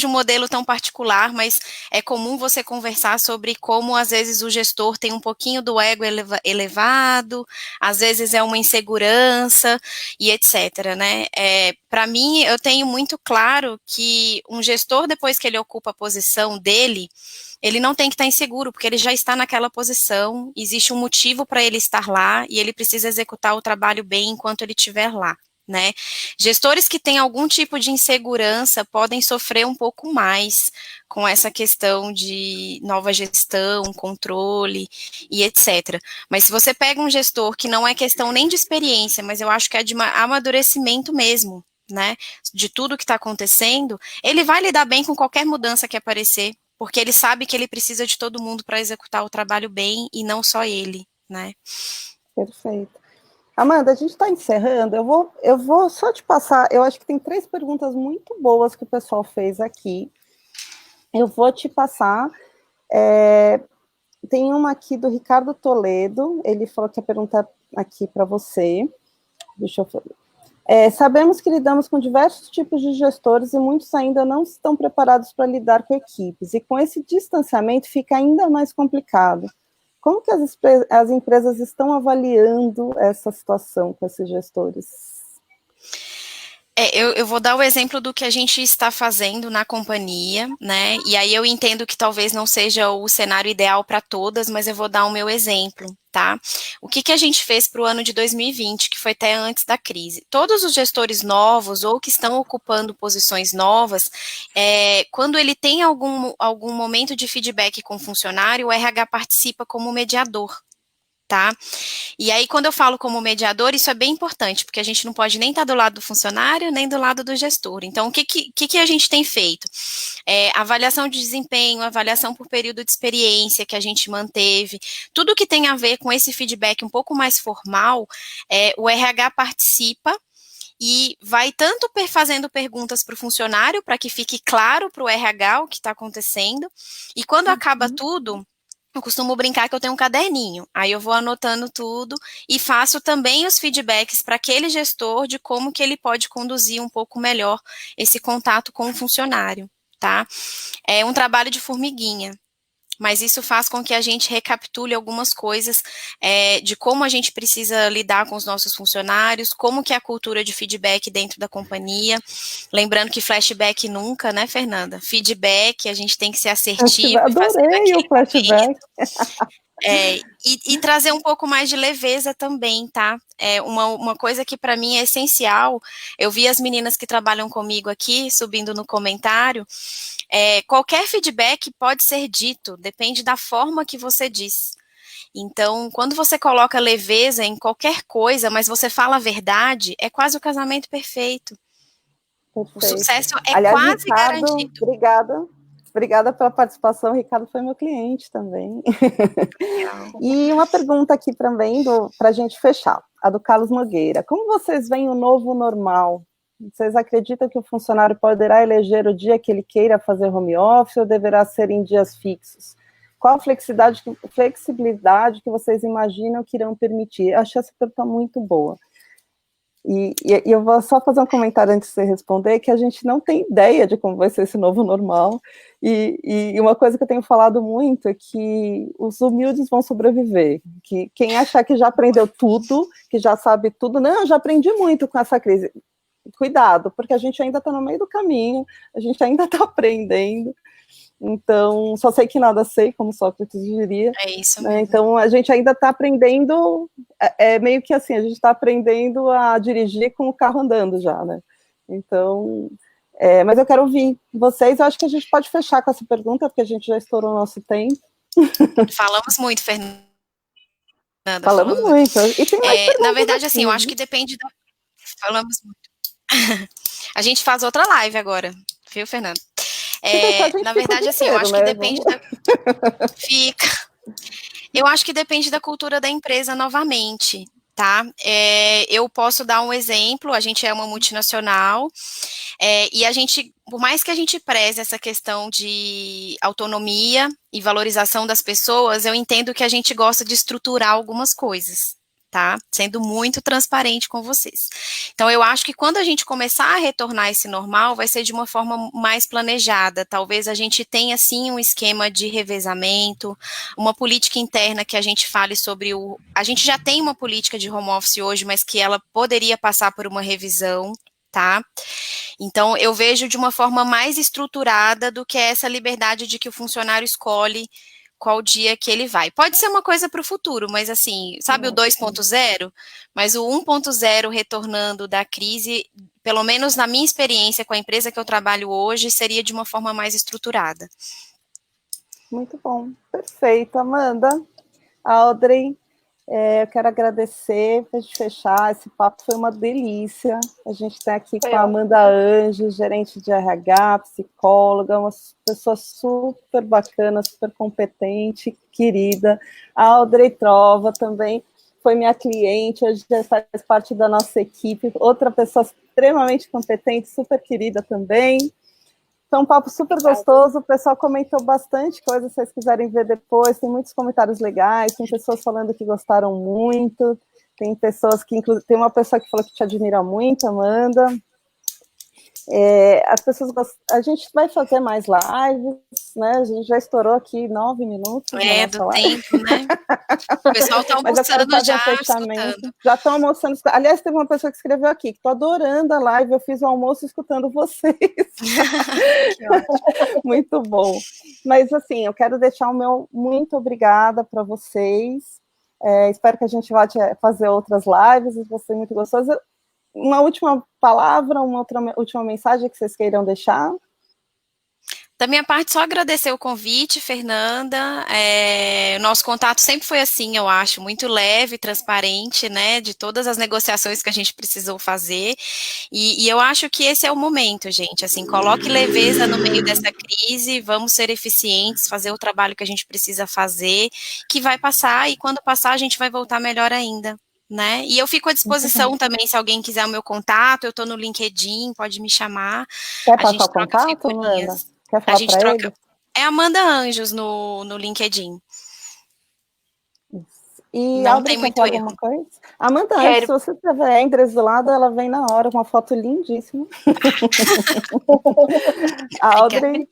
um modelo tão particular, mas é comum você conversar sobre como, às vezes, o gestor tem um pouquinho do ego elevado, às vezes é uma insegurança e etc., né? Para mim, eu tenho muito claro que um gestor, depois que ele ocupa a posição dele, ele não tem que estar inseguro, porque ele já está naquela posição, existe um motivo para ele estar lá, e ele precisa executar o trabalho bem enquanto ele estiver lá. Né? Gestores que têm algum tipo de insegurança podem sofrer um pouco mais com essa questão de nova gestão, controle e etc. Mas se você pega um gestor que não é questão nem de experiência, mas eu acho que é de amadurecimento mesmo, né, de tudo que está acontecendo, ele vai lidar bem com qualquer mudança que aparecer, porque ele sabe que ele precisa de todo mundo para executar o trabalho bem e não só ele, né? Perfeito. Amanda, a gente está encerrando, eu vou só te passar, eu acho que tem 3 perguntas muito boas que o pessoal fez aqui. Eu vou te passar, tem uma aqui do Ricardo Toledo, ele falou que ia perguntar aqui para você, deixa eu falar. Sabemos que lidamos com diversos tipos de gestores e muitos ainda não estão preparados para lidar com equipes, e com esse distanciamento fica ainda mais complicado. Como que as empresas estão avaliando essa situação com esses gestores? Eu vou dar o exemplo do que a gente está fazendo na companhia, né? E aí eu entendo que talvez não seja o cenário ideal para todas, mas eu vou dar o meu exemplo, tá? O que a gente fez para o ano de 2020, que foi até antes da crise? Todos os gestores novos ou que estão ocupando posições novas, quando ele tem algum momento de feedback com o funcionário, o RH participa como mediador. Tá? E aí, quando eu falo como mediador, isso é bem importante, porque a gente não pode nem estar do lado do funcionário, nem do lado do gestor. Então, o que a gente tem feito? Avaliação de desempenho, avaliação por período de experiência que a gente manteve, tudo que tem a ver com esse feedback um pouco mais formal, o RH participa e vai tanto fazendo perguntas para o funcionário, para que fique claro para o RH o que está acontecendo, e quando acaba tudo, eu costumo brincar que eu tenho um caderninho, aí eu vou anotando tudo e faço também os feedbacks para aquele gestor de como que ele pode conduzir um pouco melhor esse contato com o funcionário, tá? É um trabalho de formiguinha, mas isso faz com que a gente recapitule algumas coisas de como a gente precisa lidar com os nossos funcionários, como que é a cultura de feedback dentro da companhia, lembrando que flashback nunca, né, Fernanda? Feedback, a gente tem que ser assertivo e fazer Adorei o flashback. E trazer um pouco mais de leveza também, tá? Uma coisa que para mim é essencial, eu vi as meninas que trabalham comigo aqui, subindo no comentário, qualquer feedback pode ser dito, depende da forma que você diz. Então, quando você coloca leveza em qualquer coisa, mas você fala a verdade, é quase o casamento perfeito. Perfeito. O sucesso é Aliás, quase Ricardo, garantido. Obrigada pela participação. O Ricardo foi meu cliente também. E uma pergunta aqui também para a gente fechar, a do Carlos Nogueira. Como vocês veem o novo normal? Vocês acreditam que o funcionário poderá eleger o dia que ele queira fazer home office ou deverá ser em dias fixos? Qual flexibilidade que vocês imaginam que irão permitir? Eu achei essa pergunta muito boa. E eu vou só fazer um comentário antes de você responder, que a gente não tem ideia de como vai ser esse novo normal, e uma coisa que eu tenho falado muito é que os humildes vão sobreviver, que quem achar que já aprendeu tudo, que já sabe tudo, não, eu já aprendi muito com essa crise, cuidado, porque a gente ainda está no meio do caminho, a gente ainda está aprendendo, então, só sei que nada sei, como Sócrates diria. É isso né? mesmo. Então, a gente ainda está aprendendo, meio que assim, a gente está aprendendo a dirigir com o carro andando já, né? Então, mas eu quero ouvir vocês, eu acho que a gente pode fechar com essa pergunta, porque a gente já estourou o nosso tempo. Falamos muito, Fernanda. Falamos muito. E tem mais na verdade, aqui, assim, eu acho que depende da... Falamos muito. A gente faz outra live agora, viu, Fernanda? Na verdade, assim, eu acho que depende da... Fica. Eu acho que depende da cultura da empresa novamente, tá? Eu posso dar um exemplo, a gente é uma multinacional, e a gente, por mais que a gente preze essa questão de autonomia e valorização das pessoas, eu entendo que a gente gosta de estruturar algumas coisas, tá? Sendo muito transparente com vocês. Então, eu acho que quando a gente começar a retornar esse normal, vai ser de uma forma mais planejada. Talvez a gente tenha, sim, um esquema de revezamento, uma política interna que a gente fale sobre o... A gente já tem uma política de home office hoje, mas que ela poderia passar por uma revisão, tá? Então, eu vejo de uma forma mais estruturada do que essa liberdade de que o funcionário escolhe qual dia que ele vai. Pode ser uma coisa para o futuro, mas assim, sabe o 2.0? Mas o 1.0 retornando da crise, pelo menos na minha experiência com a empresa que eu trabalho hoje, seria de uma forma mais estruturada. Muito bom, perfeito. Amanda, Audrey, eu quero agradecer para a gente fechar, esse papo foi uma delícia, a gente está aqui com a Amanda Anjos, gerente de RH, psicóloga, uma pessoa super bacana, super competente, querida, a Audrey Trova também foi minha cliente, hoje já faz parte da nossa equipe, outra pessoa extremamente competente, super querida também, Foi um papo super gostoso, o pessoal comentou bastante coisa, se vocês quiserem ver depois, tem muitos comentários legais, tem pessoas falando que gostaram muito, tem pessoas que, tem uma pessoa que falou que te admira muito, Amanda. As pessoas a gente vai fazer mais lives, né? A gente já estourou aqui 9 minutos. Do tempo, né? O pessoal está almoçando já, escutando. Já estão almoçando. Aliás, teve uma pessoa que escreveu aqui, que estou adorando a live, eu fiz o almoço escutando vocês. Muito bom. Mas, assim, eu quero deixar o meu muito obrigada para vocês. Espero que a gente vá fazer outras lives, vai ser muito gostoso. Uma última palavra, uma última mensagem que vocês queiram deixar? Da minha parte, só agradecer o convite, Fernanda. O nosso contato sempre foi assim, eu acho, muito leve, transparente, né, de todas as negociações que a gente precisou fazer. E eu acho que esse é o momento, gente. Assim, coloque leveza no meio dessa crise, vamos ser eficientes, fazer o trabalho que a gente precisa fazer, que vai passar, e quando passar, a gente vai voltar melhor ainda. Né? E eu fico à disposição também, se alguém quiser o meu contato, eu estou no LinkedIn, pode me chamar. Quer passar o contato, Amanda? Quer falar para ele? É Amanda Anjos no LinkedIn. E não tem muito erro. Alguma coisa? Amanda Anjos, se você tiver a Endres do lado, ela vem na hora, com uma foto lindíssima. Audrey.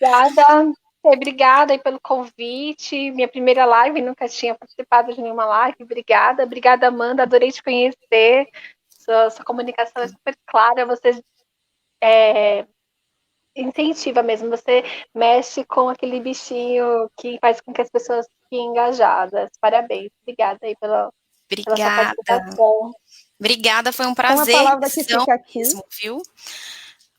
Obrigada aí pelo convite, minha primeira live, nunca tinha participado de nenhuma live, obrigada, Amanda, adorei te conhecer, sua comunicação é super clara, você incentiva mesmo, você mexe com aquele bichinho que faz com que as pessoas fiquem engajadas, parabéns, obrigada aí pela sua participação. Obrigada, foi um prazer. Uma palavra que fica aqui, mesmo, viu?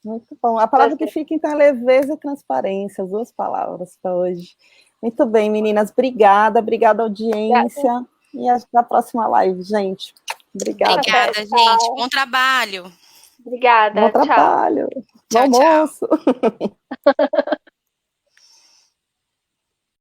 Muito bom. A palavra que fica, então, é leveza e transparência, as 2 palavras para hoje. Muito bem, meninas. Obrigada, audiência. Obrigada. E até a próxima live, gente. Obrigada. Obrigada, gente. Bom trabalho. Obrigada. Bom trabalho. Bom almoço.